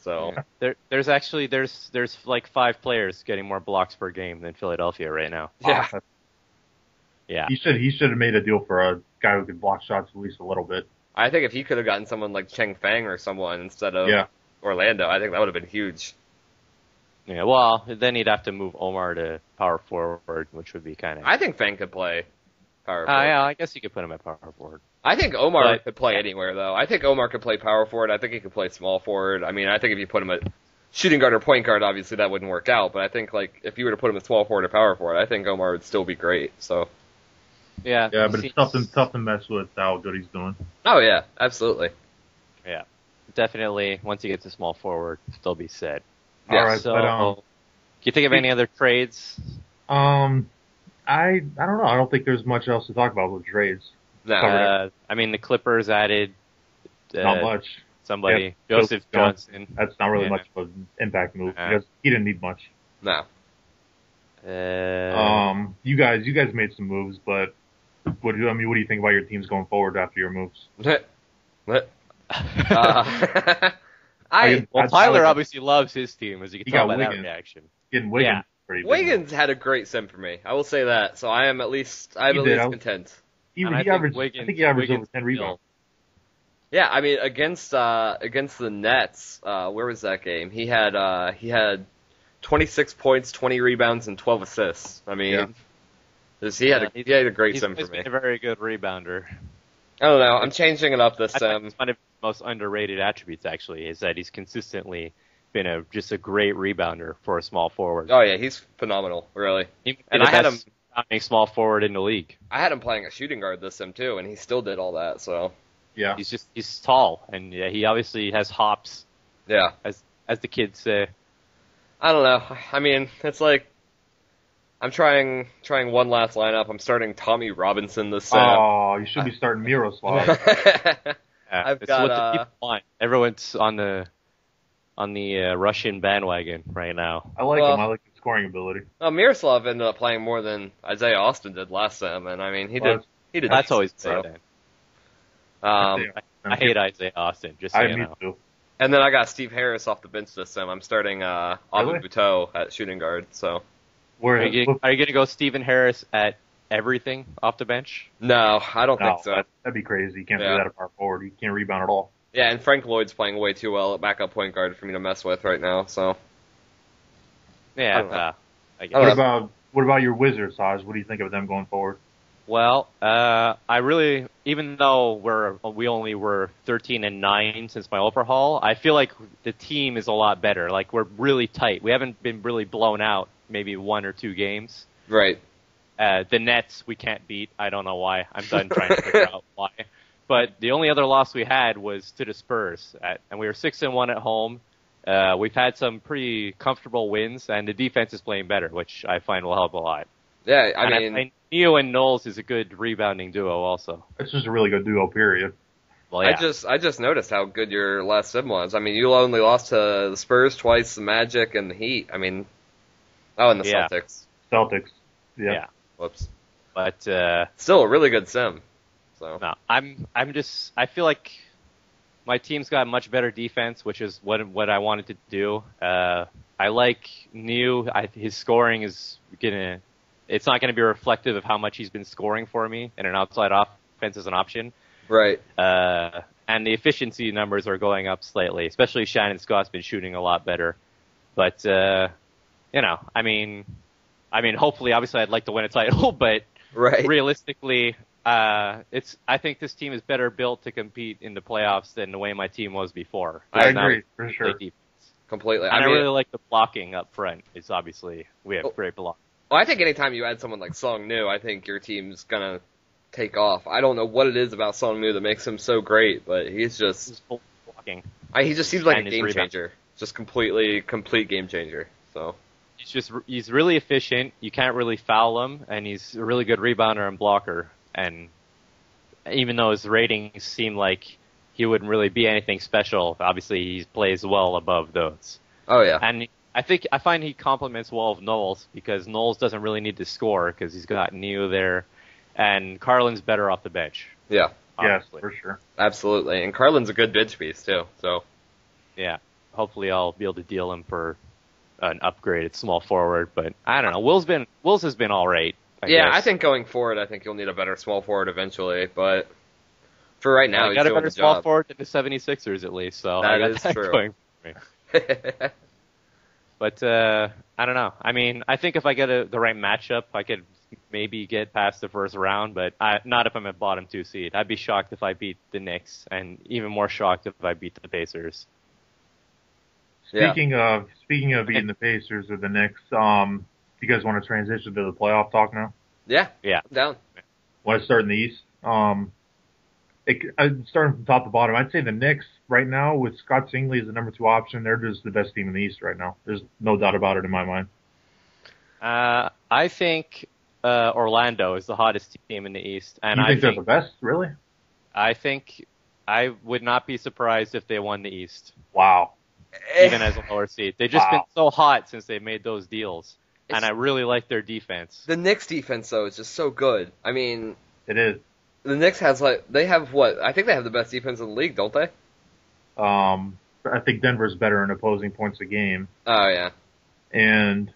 So there's 5 players getting more blocks per game than Philadelphia right now. Yeah. Yeah. He should have made a deal for a guy who could block shots at least a little bit. I think if he could have gotten someone like Cheng Fang or someone instead of Orlando, I think that would have been huge. Yeah, well, then he'd have to move Omar to power forward, which would be kind of. I think Fang could play power forward. Yeah, I guess you could put him at power forward. I think Omar could play anywhere, though. I think Omar could play power forward. I think he could play small forward. I mean, I think if you put him at shooting guard or point guard, obviously that wouldn't work out. But I think if you were to put him at small forward or power forward, I think Omar would still be great. So. Yeah, but it's tough to mess with how good he's doing. Oh yeah, absolutely. Yeah, definitely. Once he gets to small forward, they'll be set. Yeah. All right, so, can you think of any other trades? I don't know. I don't think there's much else to talk about with trades. No. I mean, the Clippers added not much. Somebody, Joseph Johnson. That's not really much of an impact move because he didn't need much. No. You guys made some moves, but. What do you think about your teams going forward after your moves? Tyler obviously loves his team, as you can tell by that reaction. Getting Wiggins pretty big. Wiggins had a great sim for me. I will say that. So I am at least content. I think he averaged over 10 rebounds. Yeah, I mean against the Nets, where was that game? He had 26 points, 20 rebounds, and 12 assists. I mean. He had a great sim for me. He's a very good rebounder. I don't know. I'm changing it up this sim. It's one of his most underrated attributes, actually, is that he's consistently been just a great rebounder for a small forward. Oh yeah, he's phenomenal, really. I had him a small forward in the league. I had him playing a shooting guard this sim too, and he still did all that. So yeah, he's tall, and he obviously has hops. Yeah, as the kids say. I don't know. I mean, it's like I'm trying one last lineup. I'm starting Tommy Robinson this sim. Oh, you should be starting Miroslav. I've it's got what the people want. Everyone's on the Russian bandwagon right now. I like him. I like his scoring ability. Miroslav ended up playing more than Isaiah Austin did last sim, and I mean he did. That's always so. then. I hate Isaiah Austin. Just so you know. Too. And then I got Steve Harris off the bench this sim. I'm starting Avid Buteau at shooting guard. So. Are you going to go Stephen Harris at everything off the bench? No, I don't think so. That'd be crazy. You can't do that at power forward. You can't rebound at all. Yeah, and Frank Lloyd's playing way too well at backup point guard for me to mess with right now. So. Yeah. I guess. What about your Wizards, Hajj? What do you think of them going forward? Well, I really, even though we only were 13-9 since my overhaul, I feel like the team is a lot better. Like we're really tight. We haven't been really blown out. Maybe 1 or 2 games. Right. The Nets we can't beat. I don't know why. I'm done trying to figure out why. But the only other loss we had was to the Spurs, and we were 6-1 at home. We've had some pretty comfortable wins, and the defense is playing better, which I find will help a lot. Yeah, I mean, Neo and Knowles is a good rebounding duo, also. It's just a really good duo, period. Well, yeah. I just noticed how good your last sim was. I mean, you only lost to the Spurs twice, the Magic, and the Heat. I mean. Oh, and the Celtics. Celtics. Yeah. Whoops. But still a really good sim. So no, I feel like my team's got much better defense, which is what I wanted to do. I like New. His scoring is it's not gonna be reflective of how much he's been scoring for me, and an outside offense is an option. Right. And the efficiency numbers are going up slightly, especially Shannon Scott's been shooting a lot better. But I mean, hopefully, obviously, I'd like to win a title, but realistically, I think this team is better built to compete in the playoffs than the way my team was before. I agree, for sure. Completely. And I really like the blocking up front. It's obviously, we have great block. Well, I think anytime you add someone like Song New, I think your team's gonna take off. I don't know what it is about Song New that makes him so great, but he's just blocking. He just seems like a game changer. Just complete game changer. So. He's really efficient. You can't really foul him, and he's a really good rebounder and blocker. And even though his ratings seem like he wouldn't really be anything special, obviously he plays well above those. Oh yeah. And I find he complements well with Knowles because Knowles doesn't really need to score because he's got Neo there, and Carlin's better off the bench. Yeah. Obviously. Yes, for sure. Absolutely, and Carlin's a good bench piece too. So. Yeah. Hopefully I'll be able to deal him for an upgraded small forward, but I don't know. Wills has been all right. I guess. I think going forward, I think you'll need a better small forward eventually, but for right now, he's got a doing better the small job. forward than the 76ers at least, so that I got is that true. going for me. But I don't know. I mean, I think if I get the right matchup, I could maybe get past the first round, but not if I'm at bottom 2 seed. I'd be shocked if I beat the Knicks, and even more shocked if I beat the Pacers. Speaking of beating the Pacers or the Knicks, you guys want to transition to the playoff talk now? Yeah. I'm down. Want to start in the East? Starting from top to bottom, I'd say the Knicks right now with Scott Singley as the number 2 option, they're just the best team in the East right now. There's no doubt about it in my mind. I think Orlando is the hottest team in the East, and you think they're the best, really? I think I would not be surprised if they won the East. Wow. Even as a lower seed. They've just been so hot since they made those deals. And I really like their defense. The Knicks defense, though, is just so good. I mean... It is. The Knicks they have what? I think they have the best defense in the league, don't they? I think Denver's better in opposing points a game. Oh, yeah. And,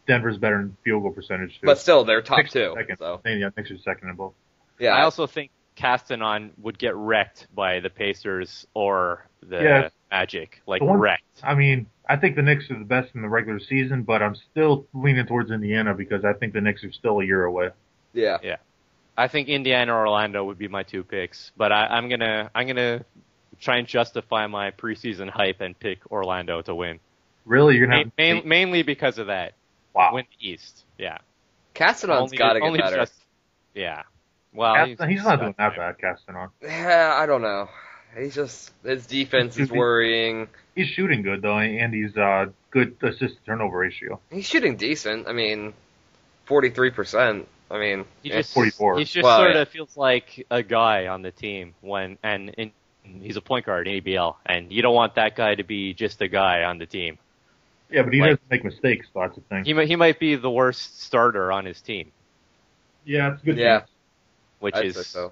Denver's better in field goal percentage, too. But still, they're top Knicks 2. Second. So. Yeah, Knicks are second in both. Yeah. I also think Castanon would get wrecked by the Pacers or the Magic. Wrecked. I mean, I think the Knicks are the best in the regular season, but I'm still leaning towards Indiana because I think the Knicks are still a year away. Yeah. I think Indiana or Orlando would be my 2 picks, but I'm gonna try and justify my preseason hype and pick Orlando to win. Really, you're gonna mainly because of that. Wow. Win the East. Yeah. Castanon's got to get better. Well, he's not doing that bad, Castanon. Yeah, I don't know. His defense is worrying. He's shooting good though, and he's good assist to turnover ratio. He's shooting decent. I mean, 43%. I mean, he just 44. He just sort of feels like a guy on the team he's a point guard in EBL, and you don't want that guy to be just a guy on the team. Yeah, but he doesn't make mistakes. So that's the thing. He might be the worst starter on his team. Yeah, it's good. Yeah, which I'd is say so.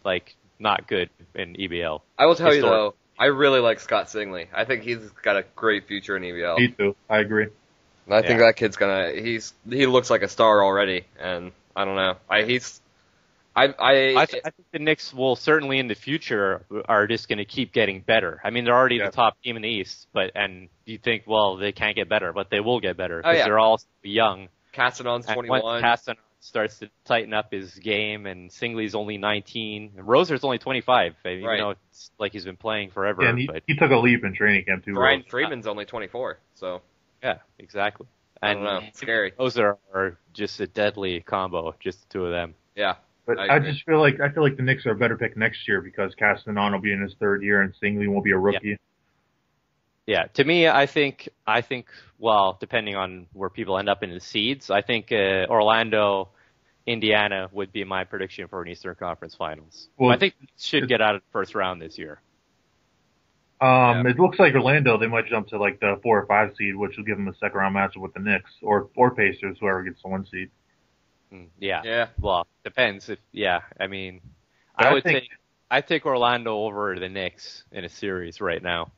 Like not good in EBL. I will tell you though, I really like Scott Singley. I think he's got a great future in EBL. Me too. I agree. And I think that kid's he looks like a star already, and I don't know. I think the Knicks will certainly in the future are just going to keep getting better. I mean, they're already the top team in the East, and you think, well, they can't get better, but they will get better because they're all young. Castanon's 21. When Castanon starts to tighten up his game, and Singley's only 19, and Roser's only 25. You know, it's like he's been playing forever. Yeah, and he took a leap in training camp too. Brian Freeman's only 24, so. Yeah, exactly. I don't know. It's scary. Those are just a deadly combo, just the two of them. Yeah. But I just feel like the Knicks are a better pick next year because Castanon will be in his third year and Singley won't be a rookie. Yeah. To me, I think, well, depending on where people end up in the seeds, I think Orlando, Indiana would be my prediction for an Eastern Conference Finals. Well, I think they should get out of the first round this year. It looks like Orlando, they might jump to like the 4 or 5 seed, which will give them a second round matchup with the Knicks or Pacers, whoever gets the 1 seed. Yeah. Well, depends. I mean, I take Orlando over the Knicks in a series right now.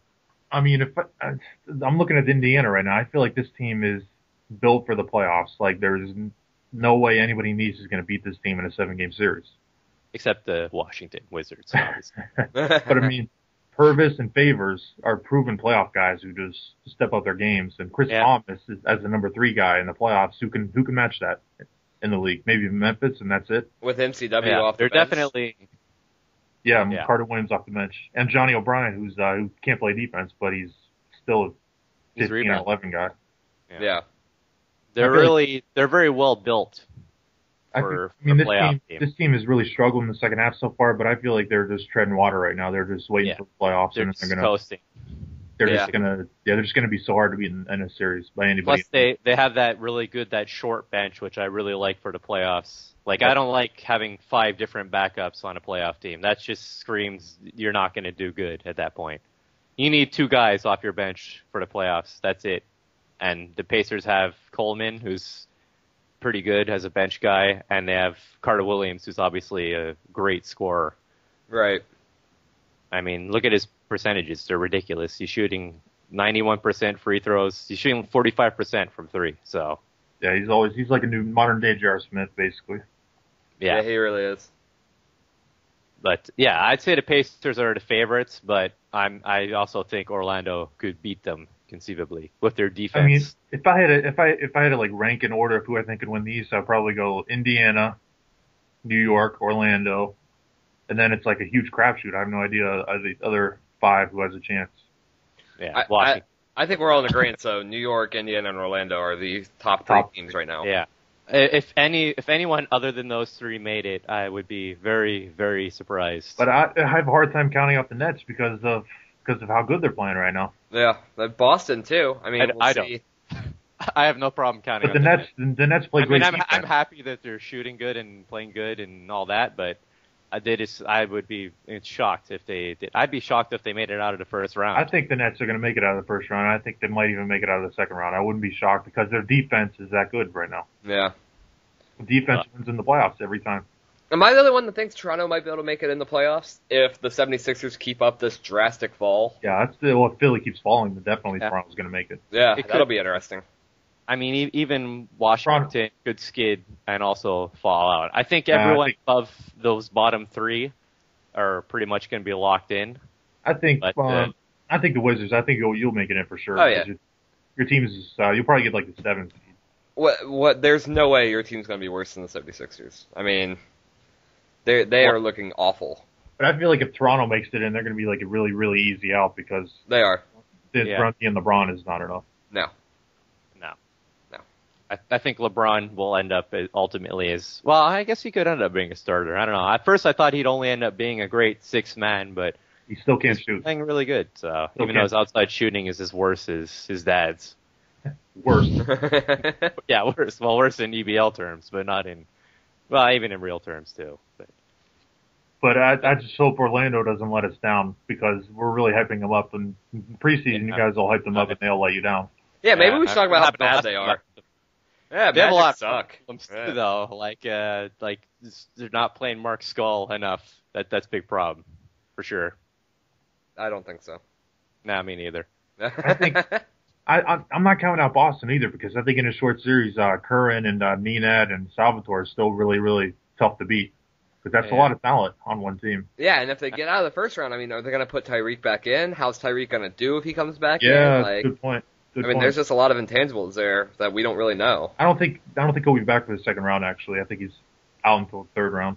I mean, I'm looking at Indiana right now, I feel like this team is built for the playoffs. Like there's no way anybody in the East is going to beat this team in a 7-game series. Except the Washington Wizards. But I mean, Purvis and Favors are proven playoff guys who just step up their games, and Chris Thomas is as the number 3 guy in the playoffs who can match that in the league. Maybe Memphis, and that's it. With MCW off the bench. They're definitely. Yeah, Carter Williams off the bench, and Johnny O'Brien, who can't play defense, but he's still a 15 or 11 guy. Yeah. They're very well built. This team has really struggled in the second half so far, but I feel like they're just treading water right now. They're just waiting for the playoffs, and they're gonna coasting. They're just gonna be so hard to beat in a series by anybody. Plus, they have that really good short bench, which I really like for the playoffs. Like I don't like having 5 different backups on a playoff team. That just screams you're not going to do good at that point. You need 2 guys off your bench for the playoffs. That's it. And the Pacers have Coleman, who's pretty good as a bench guy, and they have Carter Williams, who's obviously a great scorer. Right. I mean, look at his percentages. They're ridiculous. He's shooting 91% free throws. He's shooting 45% from 3. So. Yeah, he's like a new modern day J.R. Smith, basically. Yeah, he really is. But yeah, I'd say the Pacers are the favorites, but I also think Orlando could beat them conceivably with their defense. I mean, if I had to like rank in order of who I think could win the East, I'd probably go Indiana, New York, Orlando, and then it's like a huge crapshoot. I have no idea the other 5 who has a chance. Yeah, Washington. I think we're all in agreement. So New York, Indiana, and Orlando are the top 3 teams right now. Yeah. If anyone other than those 3 made it, I would be very, very surprised. But I have a hard time counting out the Nets because of how good they're playing right now. Yeah, Boston too. I mean, we'll see. Don't. I have no problem counting. But the Nets play great. I'm happy that they're shooting good and playing good and all that, but I would be shocked if they did. I'd be shocked if they made it out of the first round. I think the Nets are going to make it out of the first round. I think they might even make it out of the second round. I wouldn't be shocked because their defense is that good right now. Yeah. Defense wins in the playoffs every time. Am I the only one that thinks Toronto might be able to make it in the playoffs if the 76ers keep up this drastic fall? Yeah, if Philly keeps falling, then definitely Toronto's going to make it. Yeah, that'll be interesting. I mean, even Washington could skid and also fall out. I think everyone above those bottom 3 are pretty much going to be locked in. I think the Wizards. I think you'll make it in for sure. Oh yeah. Your team is you'll probably get like the 7th seed. What? There's no way your team's going to be worse than the 76ers. I mean, they are looking awful. But I feel like if Toronto makes it in, they're going to be like a really, really easy out because they are. Brunty and LeBron is not enough. No. I think LeBron will end up ultimately as well. I guess he could end up being a starter. I don't know. At first, I thought he'd only end up being a great 6th man, but He still can't He's shoot. playing really good, so Still even though his outside shooting is as worse as his dad's. Worse. Yeah, worse. Well, worse in EBL terms, but not in, well, even in real terms too. But I just hope Orlando doesn't let us down because we're really hyping them up. And in preseason, you guys all hype them up and they'll let you down. Yeah, maybe we should talk about how bad they are. Yeah, They have a lot suck. of problems too, though. Like they're not playing Mark Skull enough. That's a big problem, for sure. I don't think so. Nah, me neither. I think I'm not counting out Boston either because I think in a short series, Curran and Nenad and Salvatore are still really, really tough to beat. Because that's a lot of talent on one team. Yeah, and if they get out of the first round, I mean, are they going to put Tyreek back in? How's Tyreek going to do if he comes back in? Yeah, good point. There's just a lot of intangibles there that we don't really know. I don't think he'll be back for the second round. Actually, I think he's out until the third round.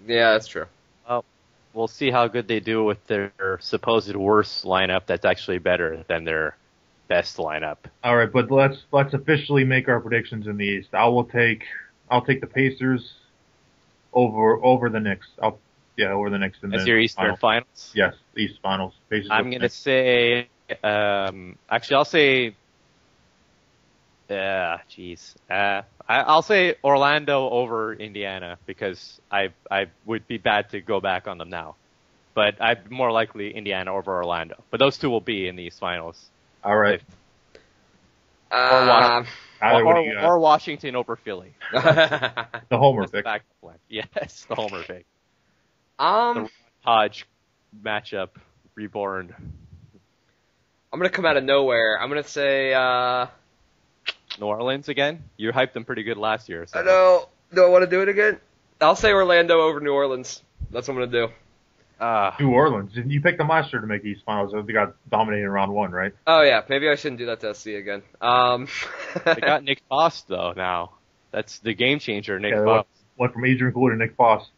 Yeah, that's true. Well, we'll see how good they do with their supposed worst lineup. That's actually better than their best lineup. All right, but let's officially make our predictions in the East. I'll take the Pacers over the Knicks. Over the Knicks. That's your Eastern Finals? Yes, East Finals. Pacers I'm going to say, actually, I'll say, I'll say Orlando over Indiana because I would be bad to go back on them now. But I'd more likely Indiana over Orlando. But those two will be in the East Finals. All right. Or Washington over Philly. The homer pick. Yes, the homer pick. The Hajj matchup reborn. I'm going to come out of nowhere. I'm going to say New Orleans again? You hyped them pretty good last year. So. I know. Do I want to do it again? I'll say Orlando over New Orleans. That's what I'm going to do. New Orleans. You picked them last year to make East Finals. They got dominated in round one, right? Oh, yeah. Maybe I shouldn't do that to SC again. They got Nick Faust, though, now. That's the game changer, Nick Faust. Went from Adrian Gould to Nick Faust.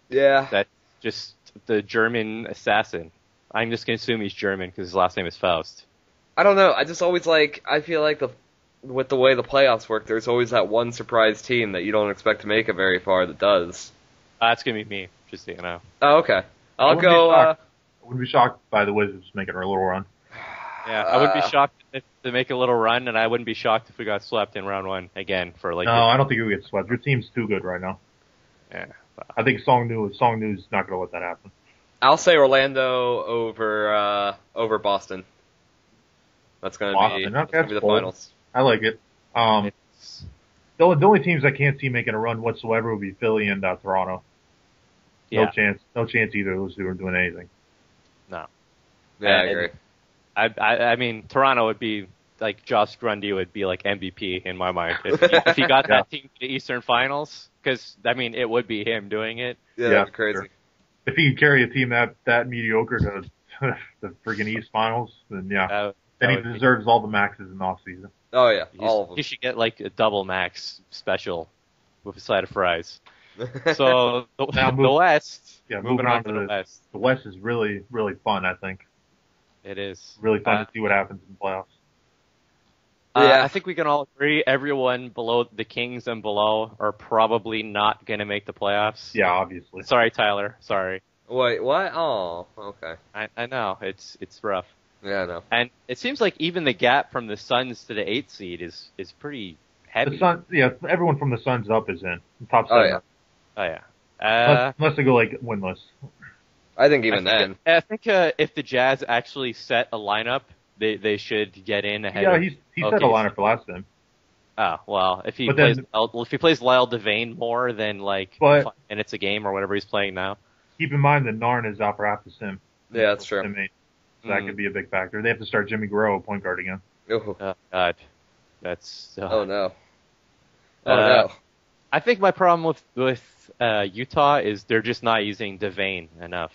Yeah. That's just the German assassin. I'm just going to assume he's German because his last name is Faust. I don't know. I just always I feel like with the way the playoffs work, there's always that one surprise team that you don't expect to make it very far that does. That's going to be me, just so you know. Oh, okay. I wouldn't be shocked by the Wizards making a little run. Yeah, I wouldn't be shocked if they make a little run, and I wouldn't be shocked if we got swept in round one again for like. No, I don't think we get swept. Your team's too good right now. Yeah. I think Songnu's not going to let that happen. I'll say Orlando over Boston. That's going to be the finals. I like it. The only teams I can't see making a run whatsoever would be Philly and Toronto. No chance either of those two are doing anything. No. Yeah, I agree. I mean, Toronto would be like Josh Grundy would be like MVP in my mind if he got that team to the Eastern Finals. Because I mean, it would be him doing it. Yeah, that'd be crazy. Sure. If he could carry a team that mediocre to the freaking East Finals, then then he deserves all the maxes in the off season. Oh yeah, all of them. He should get like a double max special with a side of fries. So the West. Yeah, moving on to the West. The West is really, really fun, I think. It is. Really fun to see what happens in the playoffs. I think we can all agree everyone below the Kings and below are probably not going to make the playoffs. Yeah, obviously. Sorry, Tyler. Sorry. Wait, what? Oh, okay. I know. It's rough. Yeah, I know. And it seems like even the gap from the Suns to the 8th seed is pretty heavy. Everyone from the Suns up is in. The top 7. Oh, yeah. Unless they go, like, winless. I think even then. I think if the Jazz actually set a lineup, they should get in ahead. Yeah, he set a lineup for last time. Oh, well, if he plays Lyle Devane more than, like, 5 minutes a game or whatever he's playing now. Keep in mind that Narn is out for half the sim. Yeah, that's true. So that could be a big factor. They have to start Jimmy Garoppolo point guard again. Oh, God. That's... Oh, no. Oh, no. I think my problem with Utah is they're just not using Devane enough.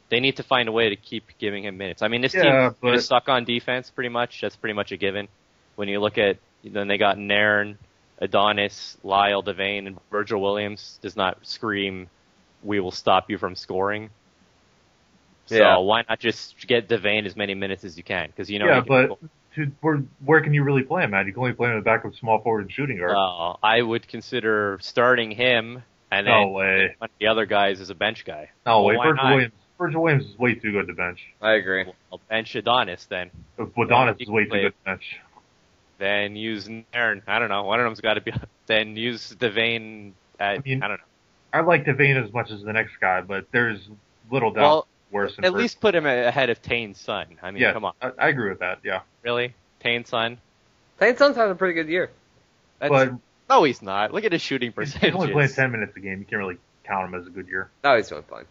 They need to find a way to keep giving him minutes. I mean, this team is stuck on defense pretty much. That's pretty much a given. When you look at, then they got Nairn, Adonis, Lyle, Devane, and Virgil Williams does not scream, we will stop you from scoring. So why not just get Devane as many minutes as you can? Because where can you really play him at? You can only play him in the back of small forward and shooting guard. Well, I would consider starting him and then one of the other guys as a bench guy. No way. Virgil Williams is way too good to bench. I agree. Well, bench Adonis then. Adonis is way too good to bench. Then use Nairn. I don't know. One of them's got to be. Then use Devane. I don't know. I like Devane as much as the next guy, but there's little doubt worse than at least put him ahead of Tane's son. I mean, come on. I agree with that. Yeah. Really, Tane's son. Tane's son's having a pretty good year. No, he's not. Look at his shooting percentage. He's only playing 10 minutes a game. You can't really count him as a good year. No, he's doing fine.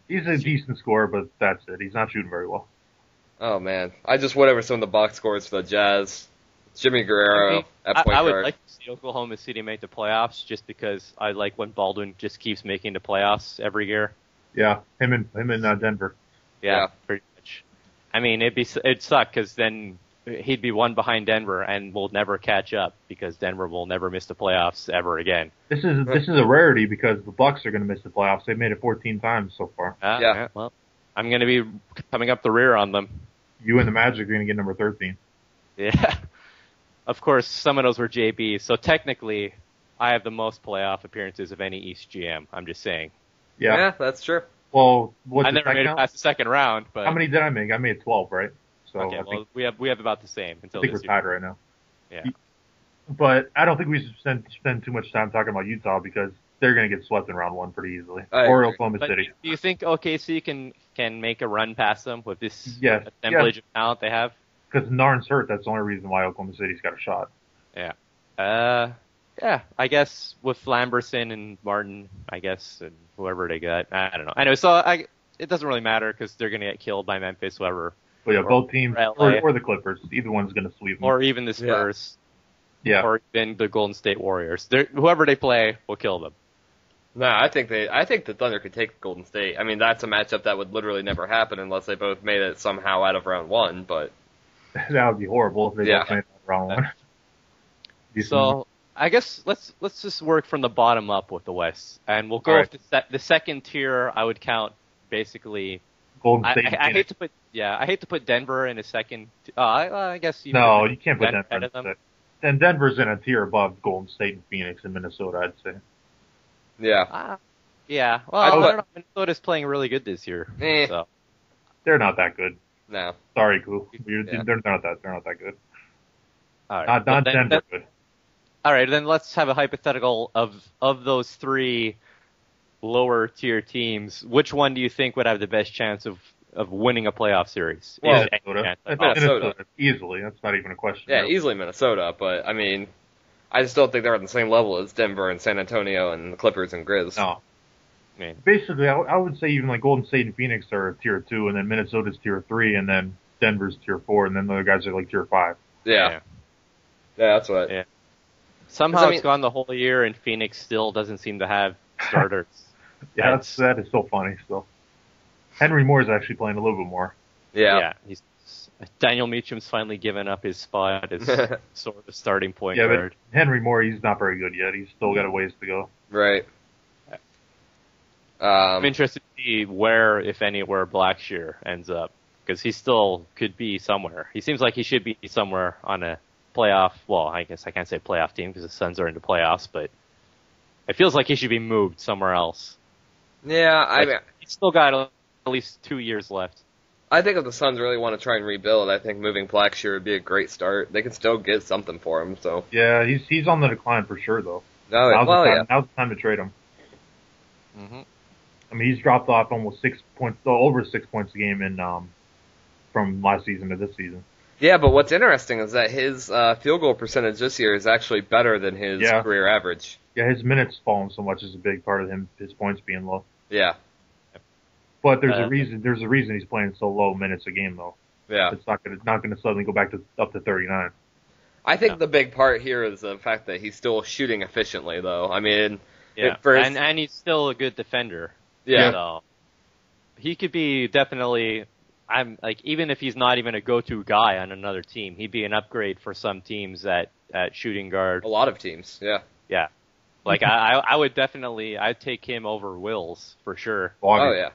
He's a decent scorer, but that's it. He's not shooting very well. Oh man, I just went over some of the box scores for the Jazz. Jimmy Guerrero at point guard. I would like to see Oklahoma City make the playoffs just because I like when Baldwin just keeps making the playoffs every year. Yeah, him and Denver. Yeah, pretty much. I mean, it'd suck because then he'd be one behind Denver and will never catch up because Denver will never miss the playoffs ever again. This is a rarity because the Bucks are going to miss the playoffs. They've made it 14 times so far. Yeah. Well, I'm going to be coming up the rear on them. You and the Magic are going to get number 13. Yeah. Of course, some of those were JB, so technically, I have the most playoff appearances of any East GM. I'm just saying. Yeah, that's true. Well, I never made it past the second round, but how many did I make? I made 12, right? So okay, we have about the same until I think this we're tied right now. Yeah. But I don't think we should spend too much time talking about Utah because they're going to get swept in round one pretty easily. Or Oklahoma City. Do you think OKC can make a run past them with this assemblage of talent they have? Because Narn's hurt. That's the only reason why Oklahoma City's got a shot. Yeah. I guess with Lamberson and Martin, I guess, and whoever they got. I don't know. Anyway, so it doesn't really matter because they're going to get killed by Memphis, whoever. But yeah, both teams, or the Clippers. Either one's going to sweep them. Or even the Spurs. Yeah. Or even the Golden State Warriors. Whoever they play will kill them. No, I think the Thunder could take Golden State. I mean, that's a matchup that would literally never happen unless they both made it somehow out of round one, but... That would be horrible if they both made it out of round one. So, I guess let's just work from the bottom up with the West. And we'll go with the second tier. I would count basically... Golden State. I hate to put Denver in a second. I guess you can't put Denver in them. And Denver's in a tier above Golden State and Phoenix and Minnesota, I'd say. Yeah. Yeah. Well, I don't know. Minnesota's playing really good this year. So. They're not that good. No. Sorry, Koo. They're not that good. All right. Not Denver good. All right, then let's have a hypothetical of those three lower tier teams. Which one do you think would have the best chance of winning a playoff series? Well, Minnesota. Easily. That's not even a question. Yeah, easily Minnesota, but I mean, I just don't think they're on the same level as Denver and San Antonio and the Clippers and Grizz. No. Basically, I would say even like Golden State and Phoenix are tier 2, and then Minnesota's tier 3, and then Denver's tier 4, and then the other guys are like tier 5. Yeah, that's what. Yeah. Somehow it's gone the whole year, and Phoenix still doesn't seem to have starters. That is so funny. Still, Henry Moore's actually playing a little bit more. Yeah. Daniel Meacham's finally given up his spot as sort of starting point guard. But Henry Moore, he's not very good yet. He's still got a ways to go. Right. I'm interested to see where, if anywhere, Blackshear ends up because he still could be somewhere. He seems like he should be somewhere on a playoff. Well, I guess I can't say playoff team because the Suns are into playoffs, but it feels like he should be moved somewhere else. Yeah, he's still got at least 2 years left. I think if the Suns really want to try and rebuild, I think moving Blackshear would be a great start. They can still get something for him. So yeah, he's on the decline for sure, though. Now's the time to trade him. Mm-hmm. I mean, he's dropped off almost 6 points, over 6 points a game from last season to this season. Yeah, but what's interesting is that his field goal percentage this year is actually better than his career average. Yeah, his minutes falling so much is a big part of his points being low. Yeah. But there's a reason. There's a reason he's playing so low minutes a game, though. Yeah. It's not gonna suddenly go back up to 39. I think the big part here is the fact that he's still shooting efficiently, though. I mean, and he's still a good defender. Yeah. So he could be definitely. Even if he's not even a go-to guy on another team, he'd be an upgrade for some teams at shooting guard. A lot of teams, yeah. Yeah. I would definitely, I'd take him over Wills for sure. Oh yeah.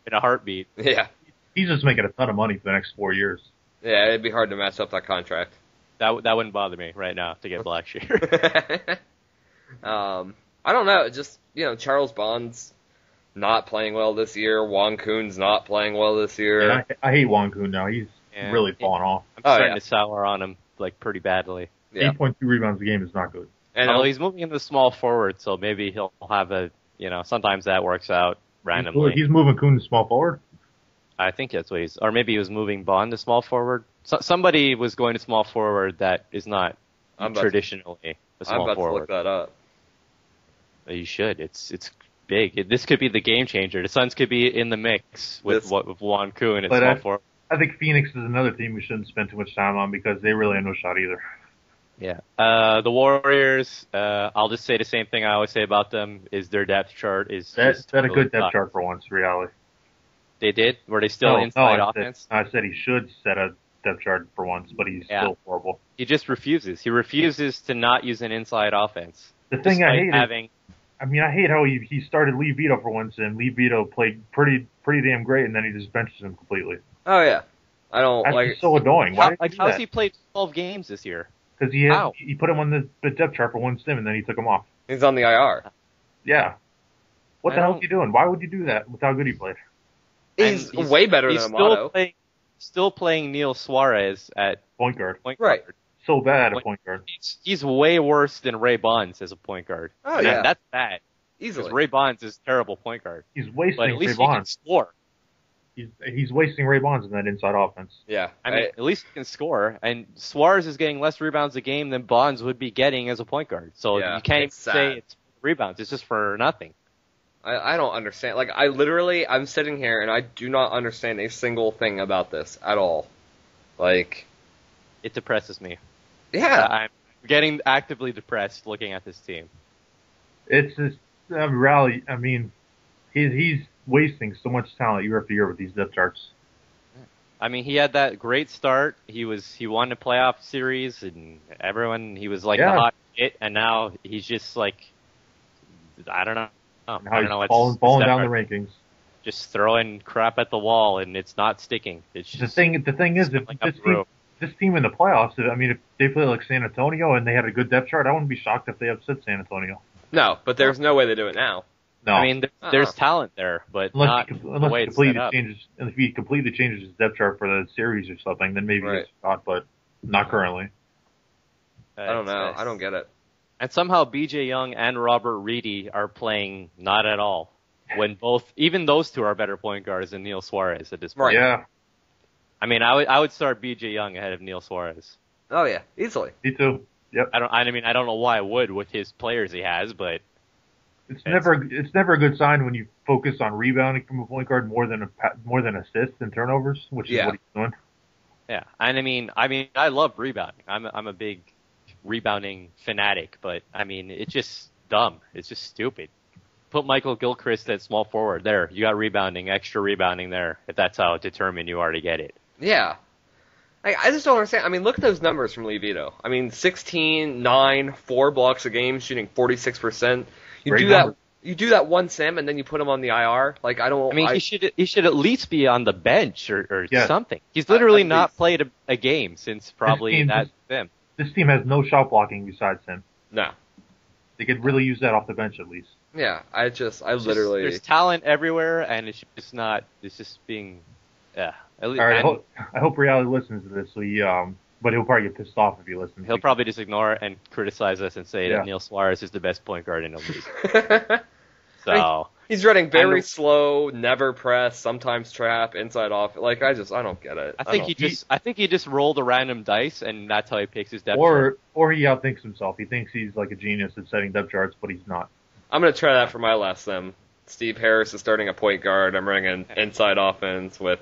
In a heartbeat. Yeah. He's just making a ton of money for the next 4 years. Yeah, it'd be hard to match up that contract. That wouldn't bother me right now to get Blackshear. I don't know. Just, Charles Bonds, not playing well this year. Wong Kuhn's not playing well this year. Yeah, I hate Wong Kun now. He's really fallen off. I'm starting to sour on him like pretty badly. Yeah. 8.2 rebounds a game is not good. And although he's moving into small forward, so maybe he'll have sometimes that works out randomly. He's moving Kun to small forward? I think that's what or maybe he was moving Bond to small forward. Somebody was going to small forward that is not traditionally a small forward. I'm about to look that up. You should. It's big. This could be the game changer. The Suns could be in the mix with Wong Kun and small forward. I think Phoenix is another team we shouldn't spend too much time on because they really have no shot either. Yeah. The Warriors, I'll just say the same thing I always say about them, is their depth chart is That's a good depth chart for once, reality. They did? Were they still inside offense? I said he should set a depth chart for once, but he's still horrible. He just refuses. He refuses to not use an inside offense. The thing I hate I hate how he started Lee Vito for once, and Lee Vito played pretty damn great, and then he just benches him completely. Oh, yeah. I don't That's so annoying. How's he played 12 games this year? Because he put him on the depth chart for one stim, and then he took him off. He's on the IR. Yeah. What the hell is he doing? Why would you do that with how good he played? He's way better than Amato. Still playing Neil Suarez at point guard. Right. So bad at point guard. He's way worse than Ray Bonds as a point guard. Oh, yeah. That's bad. Easily. Ray Bonds is a terrible point guard. He's wasting but at least Ray he Bonds. can score. He's wasting Ray Bonds in that inside offense. Yeah. I mean, at least he can score. And Suarez is getting less rebounds a game than Bonds would be getting as a point guard. So you can't even say it's rebounds. It's just for nothing. I don't understand. Like, I'm sitting here and I do not understand a single thing about this at all. Like, it depresses me. Yeah. I'm getting actively depressed looking at this team. It's just rally. I mean, he's wasting so much talent year after year with these depth charts. I mean, he had that great start. He won the playoff series, and he was like the hot hit, and now he's just like, I don't know. I don't know. Falling down the rankings. Just throwing crap at the wall, and it's not sticking. It's just the thing is, if this team in the playoffs, I mean, if they play like San Antonio and they had a good depth chart, I wouldn't be shocked if they upset San Antonio. No, but there's no way they do it now. No. I mean, there's talent there, but not the way it's set up. If he completely changes his depth chart for the series or something, then maybe it's shot, but not currently. I don't know. I don't get it. And somehow BJ Young and Robert Reedy are playing not at all. When even those two are better point guards than Neil Suarez at this point. Yeah. I mean, I would start BJ Young ahead of Neil Suarez. Oh yeah, easily. Me too. Yep. I don't know why I would with his players he has, but it's never a good sign when you focus on rebounding from a point guard more than assists and turnovers, which is what he's doing. Yeah, and I mean, I love rebounding. I'm a big rebounding fanatic, but I mean, it's just dumb. It's just stupid. Put Michael Gilchrist at small forward. There, you got extra rebounding there, if that's how determined you are to get it. Yeah. I just don't understand. I mean, look at those numbers from Lee Vito. I mean, 16, 9, 4 blocks a game, shooting 46%. You do that one sim, and then you put him on the IR. Like, I don't. I mean, he should at least be on the bench or something. He's literally not played a game since probably that sim. This team has no shot blocking besides him. No. They could really use that off the bench at least. Yeah, literally. There's talent everywhere, and it's just not. It's just being. Yeah. All right. I hope Reality listens to this. So but he'll probably get pissed off if he listens. He'll probably just ignore it and criticize us and say that Neil Suarez is the best point guard in the league. So he's running very slow, never press, sometimes trap, inside off. Like I don't get it. I think he just rolled a random dice, and that's how he picks his depth chart. Or he outthinks himself. He thinks he's like a genius at setting depth charts, but he's not. I'm gonna try that for my last sim. Steve Harris is starting a point guard. I'm running an inside offense with.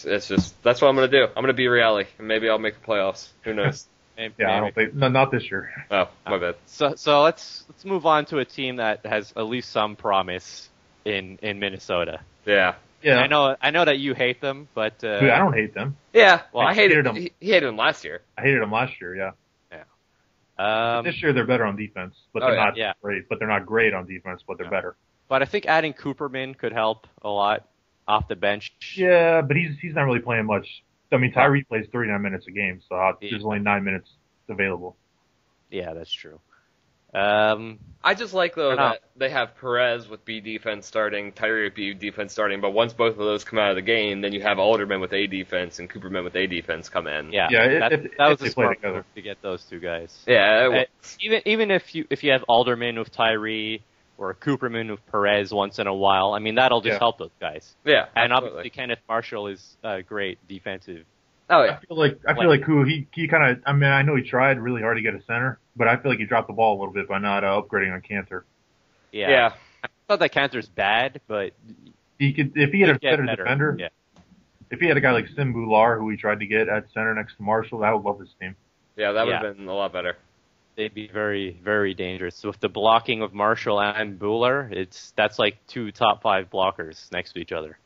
It's just that's what I'm gonna do. I'm gonna be Reality, and maybe I'll make the playoffs. Who knows? I don't think not this year. Oh, my bad. So let's move on to a team that has at least some promise in Minnesota. Yeah. Yeah. I know that you hate them, but Dude, I don't hate them. Yeah. Well, I hated them. He hated them last year. I hated them last year. Yeah. Yeah. This year they're better on defense, but they're not great. But they're not great on defense, but they're better. But I think adding Cooperman could help a lot off the bench. Yeah, but he's not really playing much. I mean, Tyree plays 39 minutes a game, so there's only 9 minutes available. Yeah, that's true. I just like, though, I don't know. that they have Perez with B defense starting, Tyree with B defense starting, but once both of those come out of the game, then you have Alderman with A defense and Cooperman with A defense come in. Yeah, Yeah, that was they a play smart together. move to get those two guys. Yeah, it works. Even if you have Alderman with Tyree or Cooperman with Perez once in a while, I mean that'll just help those guys. Yeah, And absolutely. obviously Kenneth Marshall is great defensive. Oh, yeah. I feel like he kind of. I mean, I know he tried really hard to get a center, but I feel like he dropped the ball a little bit by not upgrading on Cantor. Yeah. I thought that Cantor's bad, but He could, if he had a better better. defender. Yeah. If he had a guy like Sim Bular, who he tried to get at center next to Marshall, I would love his team. Yeah, that would have been a lot better. They'd be very, very dangerous. So with the blocking of Marshall and Bueller, that's like two top 5 blockers next to each other.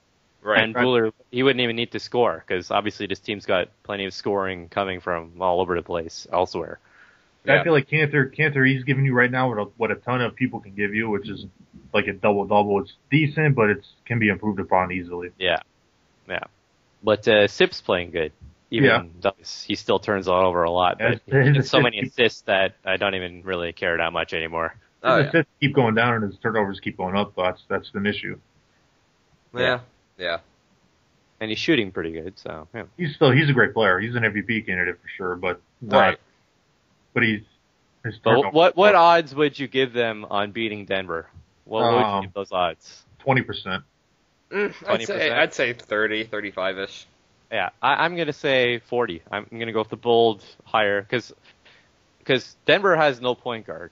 Right. And Bueller, he wouldn't even need to score because obviously this team's got plenty of scoring coming from all over the place elsewhere. Yeah. I feel like Cantor, he's giving you right now what a ton of people can give you, which is like a double-double. It's decent, but it can be improved upon easily. Yeah. But Sip's playing good. Even though he still turns all over a lot. But he gets so many assists that I don't even really care that much anymore. His assists keep going down and his turnovers keep going up, though. That's an issue. Yeah. And he's shooting pretty good, so yeah. He's a great player. He's an MVP candidate for sure, but Right. But his But what odds would you give them on beating Denver? What would you give those odds? 20%. I'd say 30, 35-ish. Yeah, I'm going to say 40. I'm going to go with the bold higher because Denver has no point guard.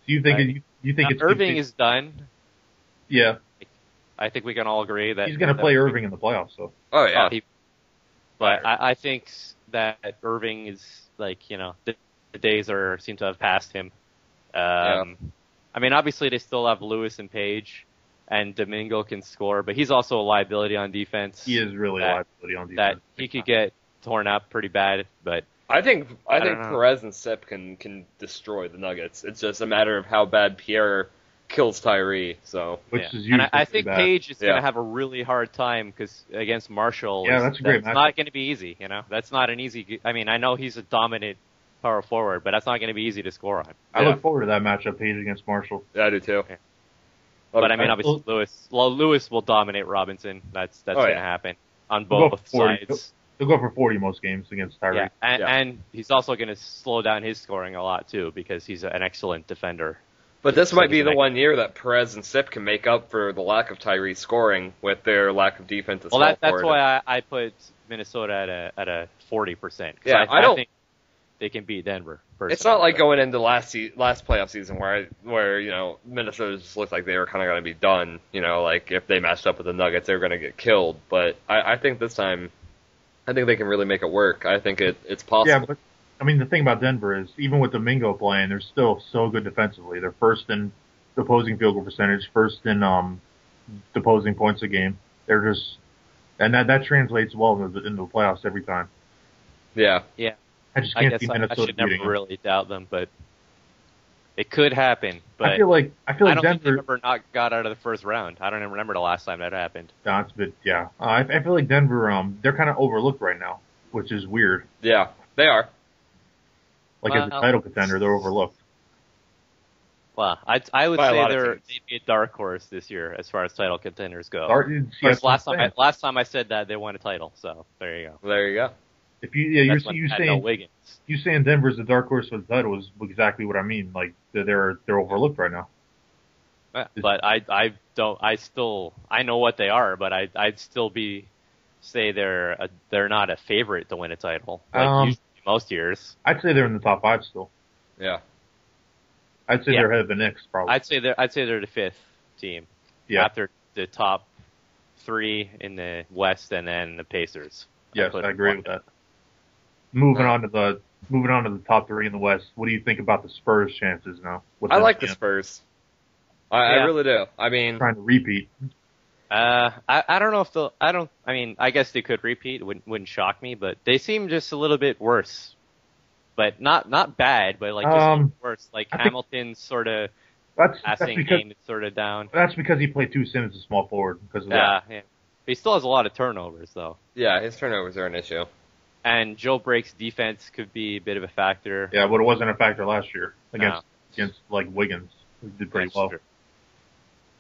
Do you think it's Irving is done? Yeah. I think we can all agree that he's going to play Irving in the playoffs, though. Oh, yeah. But I think that Irving is like, the days seem to have passed him. I mean, obviously they still have Lewis and Page. And Domingo can score, but he's also a liability on defense. He is really a liability on defense. That he could get torn up pretty bad, but I think Perez and Sip can destroy the Nuggets. It's just a matter of how bad Pierre kills Tyree. So, which is usually and I think bad. Page is going to have a really hard time because against Marshall. Yeah, that's a great matchup. It's not going to be easy. That's not an easy. I mean, I know he's a dominant power forward, but that's not going to be easy to score on. I look forward to that matchup, Page against Marshall. Yeah, I do too. Yeah. But I mean, obviously, Lewis will dominate Robinson. That's going to happen on both sides. He'll go for 40 most games against Tyree. Yeah, and he's also going to slow down his scoring a lot too because he's an excellent defender. But this might be the one year that Perez and Sip can make up for the lack of Tyree scoring with their lack of defense. Well, that's why I put Minnesota at a 40%. Yeah, I think they can beat Denver. Personally. It's not like going into last playoff season where Minnesota just looked like they were kind of going to be done. Like if they matched up with the Nuggets, they were going to get killed. But I think this time, I think they can really make it work. I think it's possible. Yeah, but I mean the thing about Denver is even with Domingo playing, they're still so good defensively. They're first in opposing field goal percentage, first in opposing points a game. They're just and that translates well into the playoffs every time. Yeah. I just can't see Minnesota I should never really doubt them, but it could happen. But I feel like I don't Denver think they've ever not got out of the first round. I don't even remember the last time that happened. That's a bit, yeah. I feel like Denver, they're kind of overlooked right now, which is weird. Yeah, they are. Like as a title contender, they're overlooked. Well, I would say they'd be a dark horse this year as far as title contenders go. Last time I said that they won a title, so there you go. There you go. If you saying Denver's the dark horse for the title is exactly what I mean. Like they're overlooked right now. But I know what they are, but I'd still say they're not a favorite to win a title like usually most years. I'd say they're in the top 5 still. Yeah. I'd say they're ahead of the Knicks probably. I'd say they're the 5th team. Yeah. After the top 3 in the West and then the Pacers. Yes, I agree with that. Moving on to the top 3 in the West. What do you think about the Spurs' chances now? I like the Spurs. I really do. I mean, trying to repeat. I don't know if I guess they could repeat. It wouldn't shock me, but they seem just a little bit worse. But not bad, but like just a little worse. Like Hamilton's sort of passing game is sort of down. That's because he played 2 Sims as small forward because of that. Yeah. He still has a lot of turnovers though. Yeah, his turnovers are an issue. And Joe Brake's defense could be a bit of a factor. Yeah, but it wasn't a factor last year against against like Wiggins, who did pretty well. True.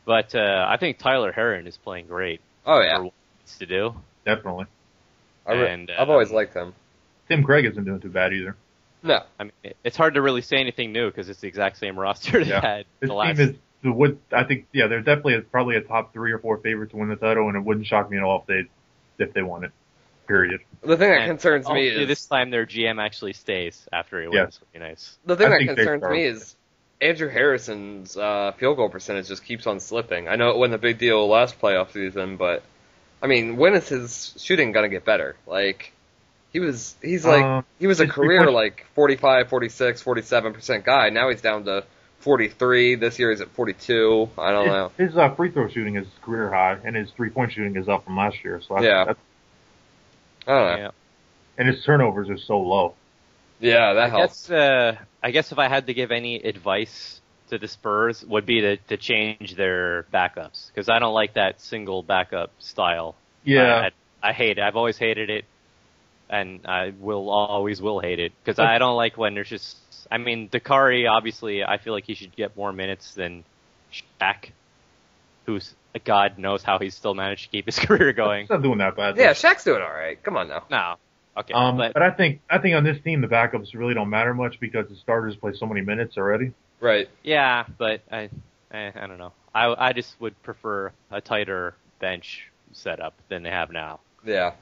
But I think Tyler Herron is playing great. Oh yeah, for what he needs to do. Definitely. I've always liked him. Tim Craig isn't doing too bad either. No, I mean it's hard to really say anything new because it's the exact same roster they had. This team is I think they're definitely probably a top 3 or 4 favorite to win the title, and it wouldn't shock me at all if they won it. Period. The thing that concerns me is this time their GM actually stays after he wins. Would be nice. The thing that concerns me is Andrew Harrison's field goal percentage just keeps on slipping. I know it wasn't a big deal last playoff season, but I mean, when is his shooting gonna get better? Like, he was a career like 45, 46, 47% guy. Now he's down to 43. This year he's at 42. I don't know. His free throw shooting is career high, and his 3-point shooting is up from last year. So that's I don't know. Yeah. And his turnovers are so low. Yeah, that helps. I guess if I had to give any advice to the Spurs, would be to change their backups because I don't like that single backup style. Yeah, I hate it. I've always hated it, and I always will hate it because I don't like when there's just. I mean, Dakari obviously, I feel like he should get more minutes than Shaq, who's God knows how he's still managed to keep his career going. He's not doing that bad. Yeah, Shaq's doing all right. Come on now. No. Okay. But I think on this team the backups really don't matter much because the starters play so many minutes already. Right. Yeah, but I don't know. I just would prefer a tighter bench setup than they have now. Yeah.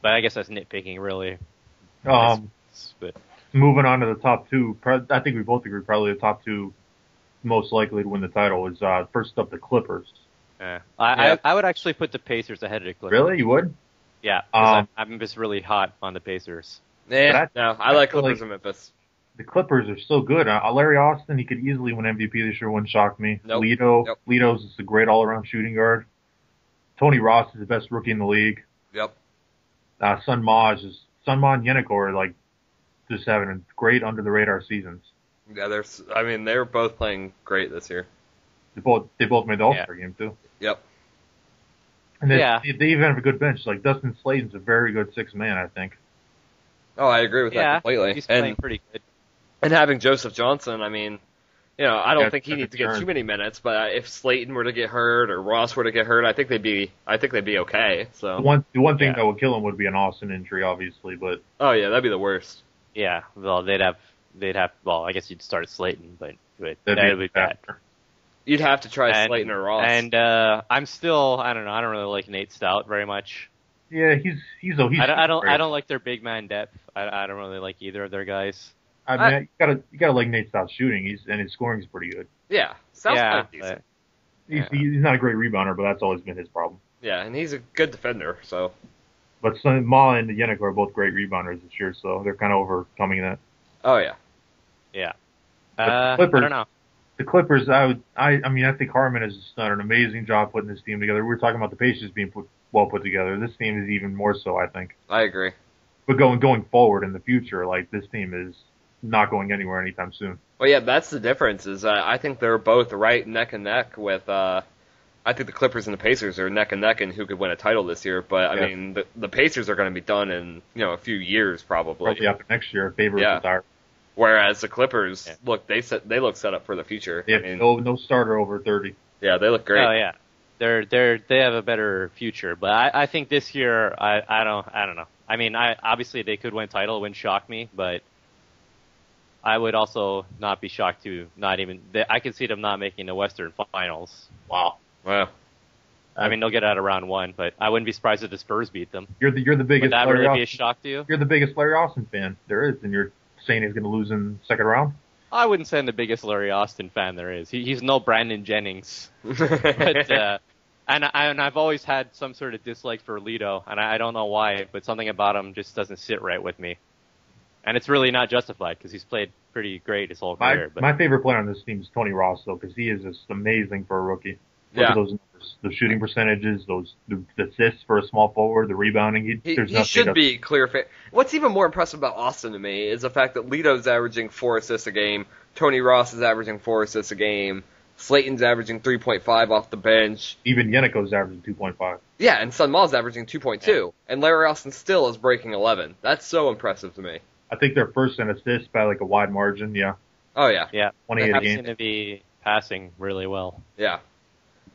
But I guess that's nitpicking, really. But But moving on to the top two, I think we both agree probably the top two most likely to win the title is first up the Clippers. I would actually put the Pacers ahead of the Clippers. Really? You would? Yeah, I'm just really hot on the Pacers. Yeah, no, I like Clippers in Memphis. The Clippers are so good. Larry Austin, he could easily win MVP this year. Wouldn't shock me. Nope. Lito's is a great all-around shooting guard. Tony Ross is the best rookie in the league. Yep. Sun Ma and Yeniko are like just having great under-the-radar seasons. Yeah, they're both playing great this year. They both made the All-Star game too. Yep. And they even have a good bench. Like Dustin Slayton's a very good 6th man, I think. Oh, I agree with that completely. He's playing pretty good. And having Joseph Johnson, I mean, I don't think he needs to get too many minutes. But if Slayton were to get hurt or Ross were to get hurt, I think they'd be okay. So the one thing that would kill him would be an Austin injury, obviously. But that'd be the worst. Yeah, well, they'd have. Well, I guess you'd start Slayton, but that would be bad. You'd have to try Slayton or Ross. And I'm still, I don't know, I don't really like Nate Stout very much. Yeah, he's I don't like their big man depth. I don't really like either of their guys. I mean, you gotta like Nate Stout's shooting. His scoring is pretty good. Yeah, Stout's decent. He's not a great rebounder, but that's always been his problem. Yeah, and he's a good defender. So, but Ma and Yeniko are both great rebounders this year, so they're kind of overcoming that. Oh yeah. The Clippers, I don't know. The Clippers, I think Harmon has done an amazing job putting this team together. We were talking about the Pacers being well put together. This team is even more so, I think. I agree. But going forward in the future, like this team is not going anywhere anytime soon. Well, yeah, that's the difference. Is I think they're both right neck and neck with. I think the Clippers and the Pacers are neck and neck in who could win a title this year. But I mean, the Pacers are going to be done in a few years probably. Probably after next year, if Favors retire. Whereas the Clippers look look set up for the future. They have no starter over 30. Yeah, they look great. Oh yeah, they have a better future. But I think this year I don't know. I mean, obviously they could win title, it wouldn't shock me, but I would also not be shocked to I could see them not making the Western Finals. Wow. I mean, they'll get out of round 1, but I wouldn't be surprised if the Spurs beat them. You're the biggest. Would that really be a shock to you? You're the biggest Larry Austin fan there is, and you're saying he's going to lose in the second round? I wouldn't say I'm the biggest Larry Austin fan there is. He's no Brandon Jennings. But, and I've always had some sort of dislike for Lito, and I don't know why, but something about him just doesn't sit right with me. And it's really not justified because he's played pretty great his whole career. My favorite player on this team is Tony Ross, though, because he is just amazing for a rookie. Look at those numbers, the shooting percentages, the assists for a small forward, the rebounding. He should be clear. What's even more impressive about Austin to me is the fact that Lito's averaging 4 assists a game, Tony Ross is averaging 4 assists a game, Slayton's averaging 3.5 off the bench. Even Yeniko's averaging 2.5. Yeah, and Sun Ma's averaging 2.2, and Larry Austin still is breaking 11. That's so impressive to me. I think they're first in assists by like a wide margin. Yeah. Oh yeah. Yeah. 28 They games. seem to be passing really well. Yeah.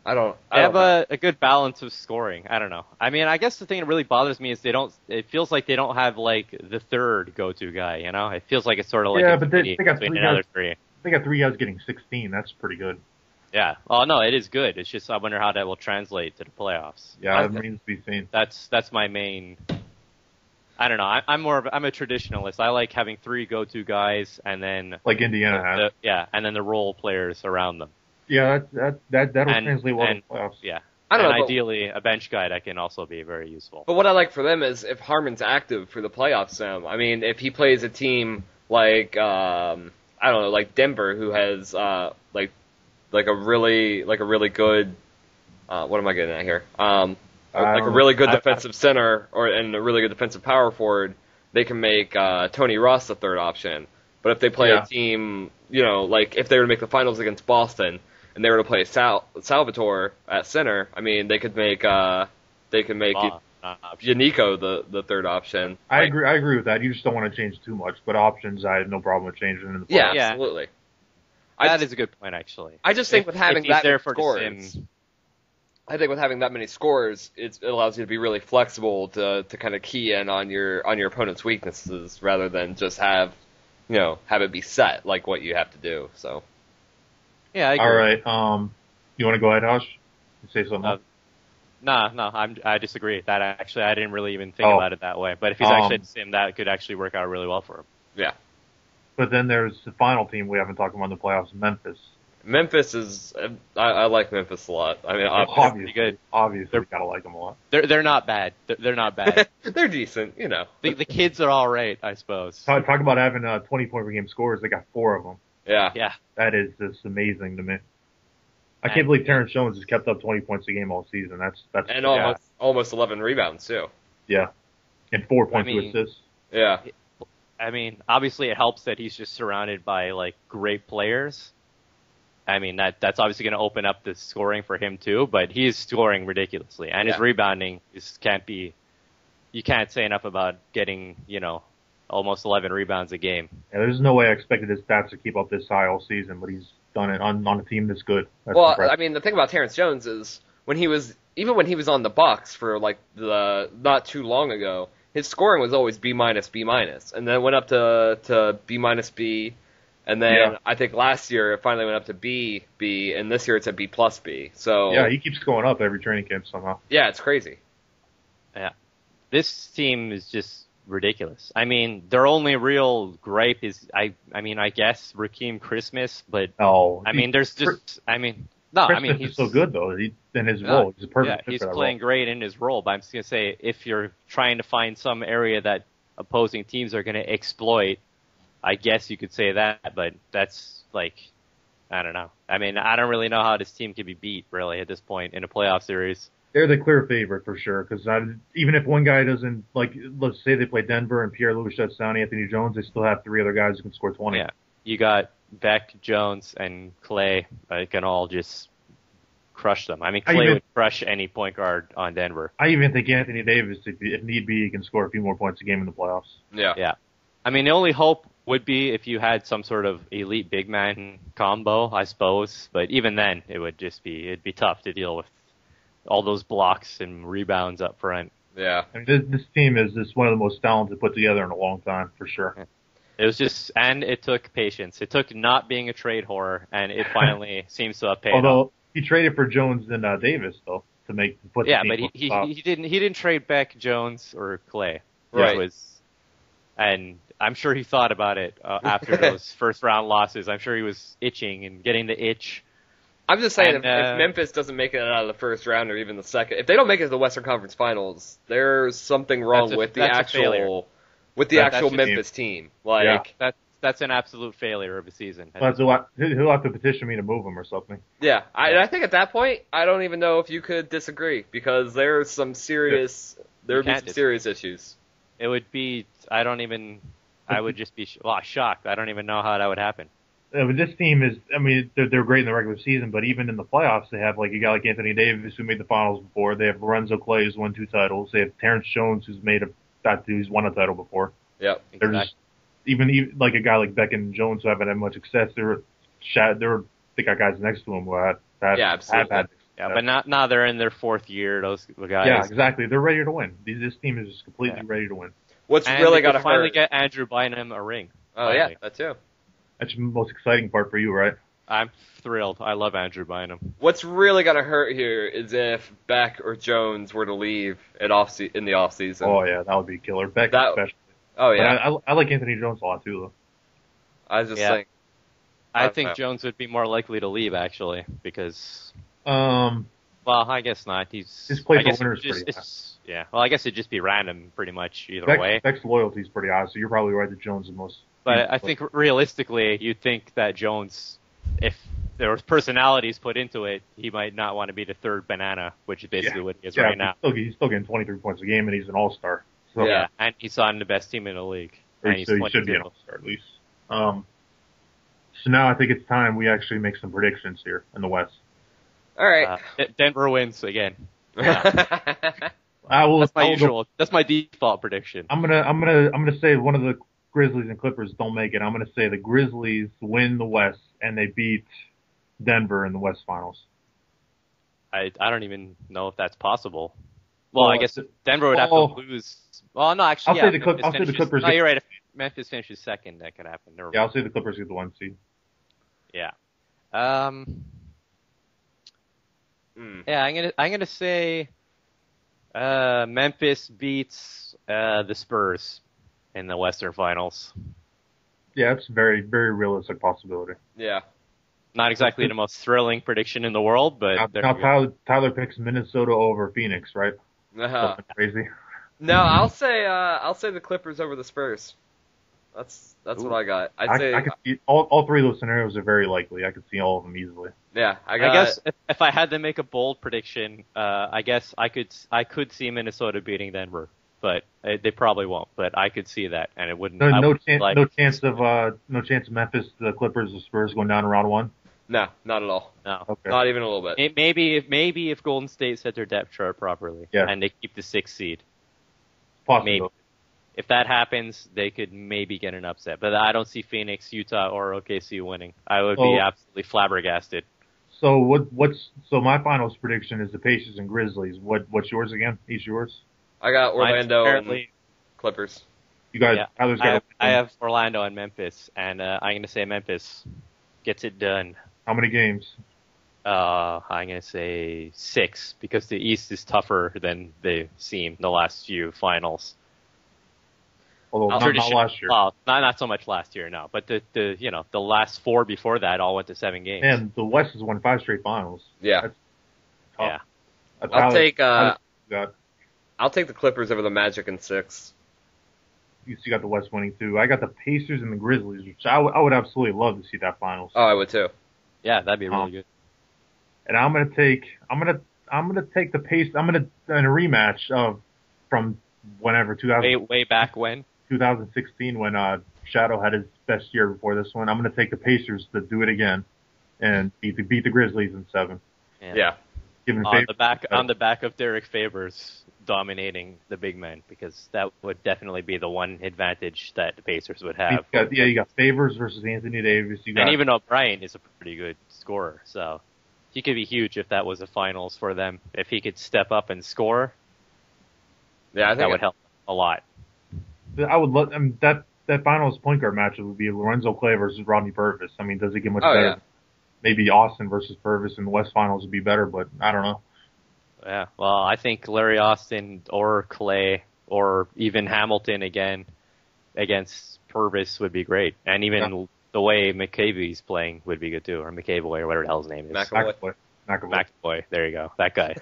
I They don't have know. a good balance of scoring. I don't know. I mean, I guess the thing that really bothers me is it feels like they don't have, like, the third go-to guy, you know? It feels like it's sort of like Yeah, a but they committee got between three another guys. three. They got 3 guys getting 16. That's pretty good. Yeah. Oh, no, it is good. It's just I wonder how that will translate to the playoffs. Yeah, it remains to be seen. That's my main... I don't know. I'm a traditionalist. I like having 3 go-to guys and then... Like Indiana has. And then the role players around them. Yeah, that'll translate well to playoffs. Yeah. I don't know, ideally, a bench guy that can also be very useful. But what I like for them is if Harmon's active for the playoffs. I mean, if he plays a team like I don't know, like Denver, who has like a really good what am I getting at here? Like a really good defensive center and a really good defensive power forward, they can make Tony Ross the third option. But if they play a team, you know, like if they were to make the finals against Boston and they were to play Salvatore at center, I mean, they could make Yanico the third option. I agree with that. You just don't want to change too much, but options, I have no problem with changing in the playoffs. Yeah, absolutely. That is a good point, actually. I just think with having that many scores, I think with having that many scores, it allows you to be really flexible to kind of key in on your opponent's weaknesses rather than just have it be set like what you have to do. So. Yeah, I agree. All right. You want to go ahead, Hajj? Say something. No, I disagree. That actually, I didn't really even think about it that way. But if he's actually the same, that could actually work out really well for him. Yeah. But then there's the final team we haven't talked about in the playoffs, Memphis. Memphis is, I like Memphis a lot. I mean, obviously, good. Obviously, gotta like them a lot. They're not bad. They're not bad. They're decent, you know. The kids are all right, I suppose. Talk about having 20-point per game scores. They got 4 of them. Yeah. That is just amazing to me. I can't believe Terrence Jones has kept up 20 points a game all season. That's and almost 11 rebounds too. Yeah, and 4 points to assists. Yeah. I mean, obviously it helps that he's just surrounded by like great players. I mean, that's obviously going to open up the scoring for him too, but he's scoring ridiculously, and his rebounding you can't say enough about getting, almost 11 rebounds a game. Yeah, there's no way I expected his stats to keep up this high all season, but he's done it on a team this good. That's impressive. I mean, the thing about Terrence Jones is when he was on the Bucks for like the not too long ago, his scoring was always B-, B-, and then it went up to B-, B, and then I think last year it finally went up to B, and this year it's at B+, B. So yeah, he keeps going up every training camp somehow. Yeah, it's crazy. Yeah, this team is just ridiculous. I mean, their only real gripe is, I guess Rakeem Christmas, but he's so good though. In his role, he's a perfect fit he's for that playing role. great in his role. But I'm just gonna say, if you're trying to find some area that opposing teams are gonna exploit, I guess you could say that. But that's like, I don't know. I mean, I don't really know how this team can be beat really at this point in a playoff series. They're the clear favorite for sure, because even if one guy doesn't, like, let's say they play Denver and Pierre-Louis shuts down Anthony Jones, they still have 3 other guys who can score 20. Yeah, you got Beck, Jones, and Clay can all just crush them. I mean, Clay would crush any point guard on Denver. I even think Anthony Davis, if need be, can score a few more points a game in the playoffs. Yeah. I mean, the only hope would be if you had some sort of elite big man combo, I suppose. But even then, it'd be tough to deal with all those blocks and rebounds up front. Yeah. I mean, this team is just one of the most talented put together in a long time, for sure. It was just, and it took patience. It took not being a trade whore, and it finally seems to have paid off. He traded for Jones and Davis, though, to put the team but he didn't trade Beck, Jones, or Clay. Right. And I'm sure he thought about it after those first round losses. I'm sure he was itching and getting the itch. I'm just saying, if Memphis doesn't make it out of the first round or even the second, if they don't make it to the Western Conference Finals, there's something wrong with the actual Memphis team. Like that's an absolute failure of a season. He'll have to petition me to move him or something. Yeah, I think at that point, I don't even know if you could disagree because there's some serious issues. It would be, I would just be shocked. I don't even know how that would happen. But this team is, I mean, they're great in the regular season, but even in the playoffs, they have like a guy like Anthony Davis who made the finals before. They have Lorenzo Clay who's won 2 titles. They have Terrence Jones who's won a title before. Yeah, exactly. even like a guy like Beck and Jones who haven't had much success, they got guys next to him who have had success. Yeah, but now they're in their fourth year. Those guys. Yeah, exactly. They're ready to win. This team is just completely ready to win. What's really got to finally get Andrew Bynum a ring. Oh finally. yeah, that too. That's the most exciting part for you, right? I'm thrilled. I love Andrew Bynum. What's really gonna hurt here is if Beck or Jones were to leave in the offseason. Oh yeah, that would be killer. Beck especially. Oh yeah. But I like Anthony Jones a lot too, though. I was just saying. I think Jones would be more likely to leave actually because. Well, I guess not. His play for winners pretty high. Yeah. Well, I guess it'd just be random pretty much either way. Beck's loyalty is pretty high, so you're probably right that Jones is most. But I think realistically, you'd think that Jones, if there was personalities put into it, he might not want to be the third banana, which is basically what he is right now. He's still getting 23 points a game, and he's an all-star. So, yeah, and he's on the best team in the league. So he should be an all-star at least. So now I think it's time we actually make some predictions here in the West. All right. Denver wins again. That's my usual. That's my default prediction. I'm gonna say one of the Grizzlies and Clippers don't make it. I'm gonna say the Grizzlies win the West and they beat Denver in the West Finals. I don't even know if that's possible. Well, I guess Denver would have to lose. Well, no, actually, I'll say the Clippers. No, you're right. If Memphis finishes second, that could happen. I'll say the Clippers get the 1 seed. Yeah. Yeah, I'm gonna say Memphis beats the Spurs in the Western Finals. Yeah, it's a very, very realistic possibility. Yeah. Not exactly the most thrilling prediction in the world, but now Tyler picks Minnesota over Phoenix, right? Uh-huh. Crazy. No, I'll say the Clippers over the Spurs. That's what I got. I could see all three of those scenarios are very likely. I could see all of them easily. Yeah, I guess if I had to make a bold prediction, I guess I could see Minnesota beating Denver, but they probably won't. But I could see that, and it wouldn't. No chance of Memphis, the Clippers, the Spurs going down to round one. No, not at all. No, okay. Not even a little bit. Maybe if Golden State set their depth chart properly, and they keep the 6th seed, possibly. Maybe. If that happens, they could maybe get an upset. But I don't see Phoenix, Utah, or OKC winning. I would be absolutely flabbergasted. So so my finals prediction is the Pacers and Grizzlies. What's yours again? Each yours? I got Orlando and Clippers. You guys, I have Orlando and Memphis, and I'm going to say Memphis gets it done. How many games? I'm going to say 6, because the East is tougher than they seem the last few finals. Although not last year. Well, not so much last year, no. But the last 4 before that all went to 7 games. And the West has won 5 straight finals. Yeah. Yeah. I'll take the Clippers over the Magic in 6. You got the West winning too. I got the Pacers and the Grizzlies, which I would absolutely love to see that finals. Oh, I would too. Yeah, that'd be really good. And I'm gonna take the Pacers. I'm gonna in a rematch of from whenever 2000 way back when 2016 when Shadow had his best year before this one. I'm gonna take the Pacers to do it again and beat the Grizzlies in 7. Yeah. On the back of Derek Favors dominating the big men, because that would definitely be the one advantage that the Pacers would have. You got Favors versus Anthony Davis. And even O'Brien is a pretty good scorer, so he could be huge if that was a finals for them. If he could step up and score, I think that would help a lot. I would love that finals point guard matchup would be Lorenzo Clay versus Rodney Purvis. I mean, does it get much better? Yeah. Maybe Austin versus Purvis in the West Finals would be better, but I don't know. Yeah, well, I think Larry Austin or Clay or even Hamilton again against Purvis would be great. And even the way McCabe's playing would be good too, or McCaboy or whatever the hell his name is. McAvoy. There you go. That guy.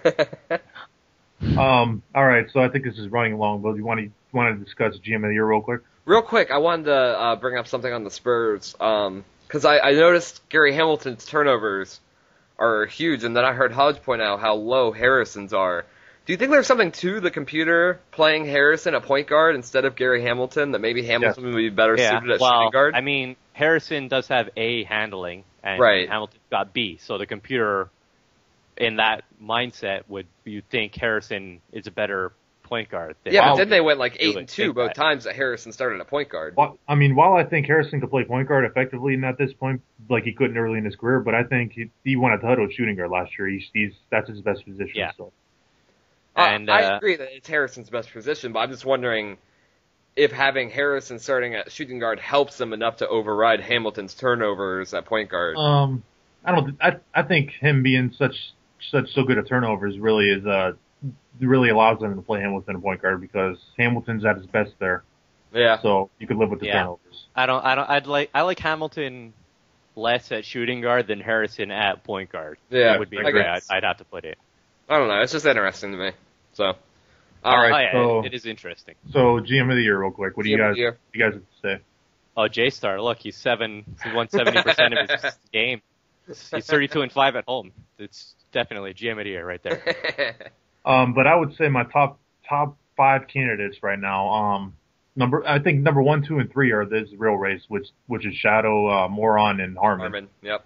All right, so I think this is running long, but you want to discuss GM of the Year real quick? Real quick, I wanted to bring up something on the Spurs. Because I noticed Gary Hamilton's turnovers are huge, and then I heard Hajj point out how low Harrison's are. Do you think there's something to the computer playing Harrison at point guard instead of Gary Hamilton, that maybe Hamilton would be better suited at shooting guard? I mean, Harrison does have A handling, and Hamilton's got B, so the computer in that mindset you think Harrison is a better point guard. But then they went like 8-2 both times that Harrison started at point guard. Well, I mean, while I think Harrison could play point guard effectively, and at this point, like he couldn't early in his career, but I think he won a title at shooting guard last year. That's his best position. Yeah. So. And I agree that it's Harrison's best position, but I'm just wondering if having Harrison starting at shooting guard helps them enough to override Hamilton's turnovers at point guard. I think him being so good at turnovers really allows them to play Hamilton at point guard because Hamilton's at his best there. Yeah. So you could live with the turnovers. I like Hamilton less at shooting guard than Harrison at point guard. Yeah. That would be the way I'd have to put it. I don't know. It's just interesting to me. So. All right. So it is interesting. So GM of the year, real quick. What do you guys have to say? Oh, J-Star, look, he won 70% of his game. He's 32-5 at home. It's definitely GM of the year right there. But I would say my top 5 candidates right now. I think number 1, 2, and 3 are this real race, which is Shadow, Moron, and Harmon. Yep.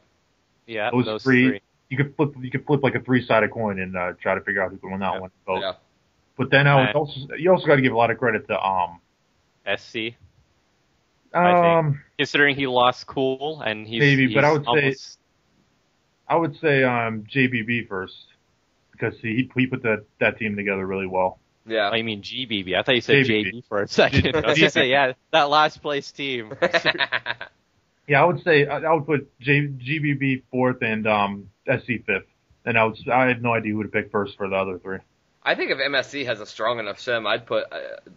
Yeah, those three. You could flip like a 3-sided coin and try to figure out who can win that one. Vote. Yeah. But then you also got to give a lot of credit to SC. I think, considering he lost Cool and he's but I would say JBB first because he put that team together really well. Yeah. I mean GBB. I thought you said JB for a second. I was gonna say that last place team. Yeah, I would say I would put GBB fourth and SC fifth, and I had no idea who to pick first for the other 3. I think if MSC has a strong enough sim, I'd put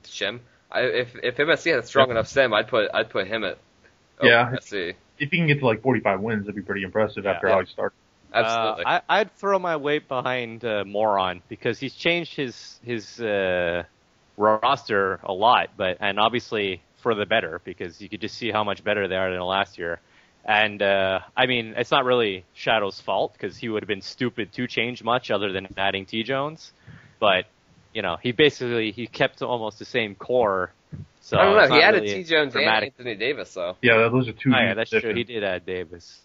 Shim. If MSC has a strong enough sim, I'd put him at MSC. If he can get to like 45 wins, that'd be pretty impressive after how he started. Absolutely. I'd throw my weight behind Moron because he's changed his roster a lot, and obviously for the better because you could just see how much better they are than last year. And I mean, it's not really Shadow's fault because he would have been stupid to change much other than adding T Jones. But, he kept almost the same core. So I don't know. He added really T Jones and Anthony Davis, though. Yeah, those are 2. Oh, yeah, that's true. He did add Davis.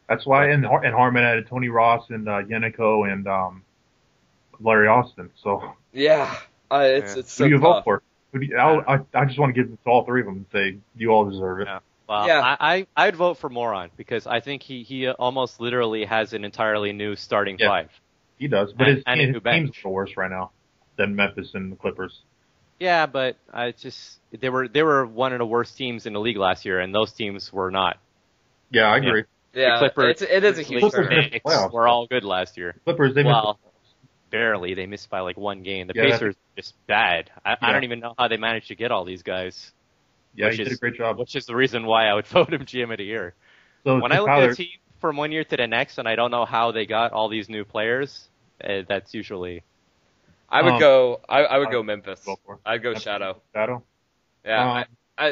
That's why, and Harmon added Tony Ross and Yannico and Larry Austin. So yeah, it's so who do you tough. vote for? I just want to give it to all 3 of them and say you all deserve it. Yeah. Well, I'd vote for Moron because I think he almost literally has an entirely new starting 5. He does, but his team's worse right now than Memphis and the Clippers. Yeah, but they were one of the worst teams in the league last year, and those teams were not. Yeah, I agree. Yeah, the Clippers, it is a huge Clippers were all good last year. Clippers, they missed barely. They missed by like 1 game. The Pacers are just bad. I don't even know how they managed to get all these guys. Yeah, he did a great job. Which is the reason why I would vote him GM of the year. So when I look at a team from 1 year to the next, and I don't know how they got all these new players, that's usually. I would go. I would go Memphis. I'd go Shadow. Shadow. Yeah.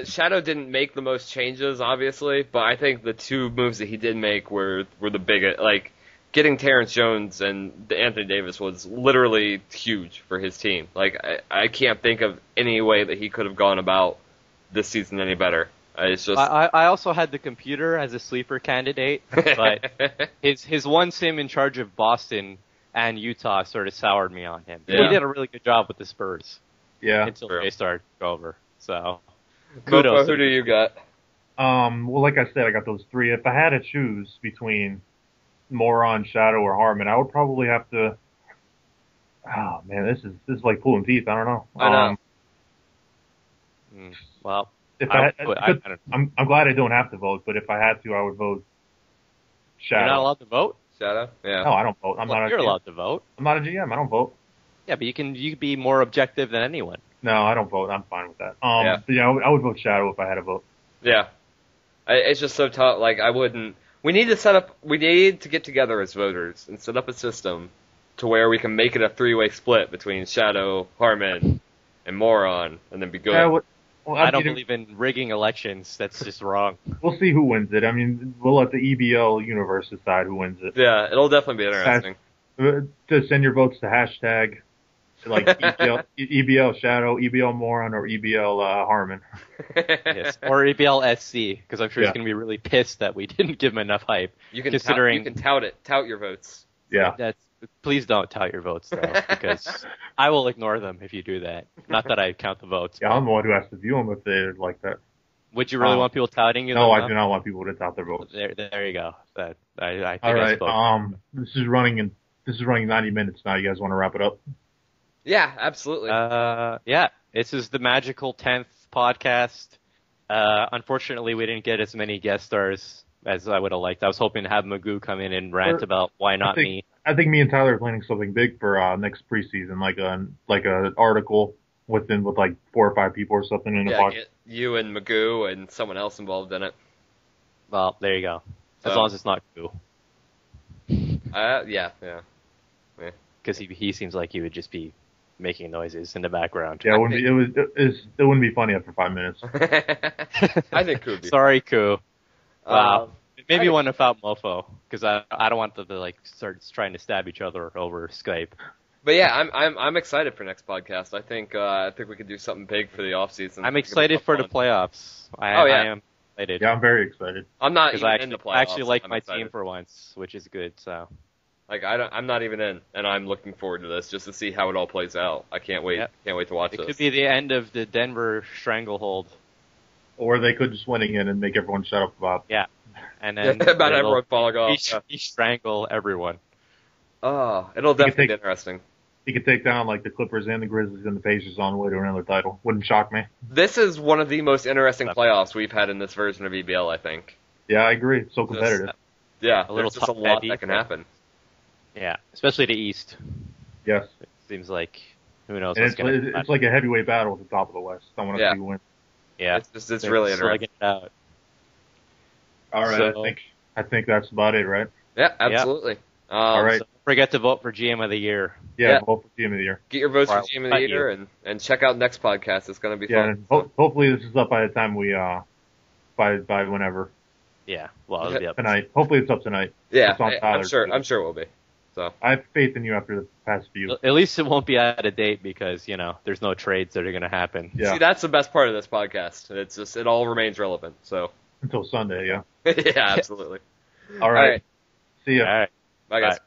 Shadow didn't make the most changes, obviously, but I think the 2 moves that he did make were the biggest. Like getting Terrence Jones and Anthony Davis was literally huge for his team. Like I can't think of any way that he could have gone about this season any better. It's just I also had the computer as a sleeper candidate, but his one sim in charge of Boston and Utah sort of soured me on him. Yeah. He did a really good job with the Spurs. Yeah. Until they started to go over. So kudos. Who do you got? Well, like I said, I got those 3. If I had to choose between Moron, Shadow, or Harmon, I would probably have to. Oh man, this is like pulling teeth. I don't know. I know. Well, I'm glad I don't have to vote, but if I had to, I would vote Shadow. You're not allowed to vote? Shadow? Yeah. No, I don't vote. You're allowed to vote. I'm not a GM. I don't vote. Yeah, but you can be more objective than anyone. No, I don't vote. I'm fine with that. I would vote Shadow if I had to vote. Yeah. It's just so tough. Like, I wouldn't. We need to get together as voters and set up a system to where we can make it a 3-way split between Shadow, Harmon, and Moron, and then be good. Yeah, I don't believe in rigging elections. That's just wrong. We'll see who wins it. I mean, we'll let the EBL universe decide who wins it. Yeah, it'll definitely be interesting. To send your votes to hashtag like EBL Shadow, EBL Moron, or EBL Harmon. Yes, or EBL SC, because I'm sure he's going to be really pissed that we didn't give him enough hype. You can tout your votes. Yeah, Please don't tout your votes, though, because I will ignore them if you do that. Not that I count the votes. Yeah, I'm the one who has to view them if they're like that. Would you really want people touting you? No, I do not want people to tout their votes. There you go. I think all right. I spoke. This is running 90 minutes now. You guys want to wrap it up? Yeah, absolutely. Yeah. This is the magical 10th podcast. Unfortunately, we didn't get as many guest stars as I would have liked. I was hoping to have Magoo come in and rant about why not me. I think me and Tyler are planning something big for next preseason, like an article with like 4 or 5 people or something in the podcast. Get you and Magoo and someone else involved in it. Well, there you go. As long as it's not Magoo. Yeah. Because he seems like he would just be making noises in the background. Yeah, it wouldn't be funny after 5 minutes. I think Koo would be. Sorry, Koo. Wow. Maybe one without Mofo, because I don't want them to like start trying to stab each other over Skype. But yeah, I'm excited for next podcast. I think we could do something big for the off season. I'm excited for the playoffs. I am excited. Yeah, I'm very excited. I'm not even in the playoffs. I actually like my excited. team for once, which is good. So, like, I'm not even in, and I'm looking forward to this just to see how it all plays out. I can't wait. Yep. Can't wait to watch this. It could be the end of the Denver stranglehold. Or they could just win again and make everyone shut up about. Yeah, and then about everyone falling off. He strangle everyone. Oh, it'll definitely be interesting. He could take down like the Clippers and the Grizzlies and the Pacers on the way to another title. Wouldn't shock me. This is one of the most interesting playoffs we've had in this version of EBL, I think. Yeah, I agree. It's so competitive. Yeah, there's just a lot that can happen. Yeah, especially the East. Yes. It seems like, who knows and what's going to happen. It's like a heavyweight battle at the top of the West. I want to see who wins. Yeah. It's really interesting. Out. All right, so, I think that's about it, right? Yeah, absolutely. Yeah. All right. So don't forget to vote for GM of the Year. Yeah, vote for GM of the Year. Get your votes for GM of the Year and check out next podcast. It's going to be fun. Yeah, hopefully this is up by the time we by whenever. Yeah, well, it'll be up tonight. Hopefully it's up tonight. Yeah, I'm sure it will be. So I have faith in you after the past few. At least it won't be out of date because there's no trades that are going to happen. Yeah. See, that's the best part of this podcast. It's just it all remains relevant. So until Sunday, yeah. Yeah, absolutely. All right. See ya. All right. Bye, guys. Bye.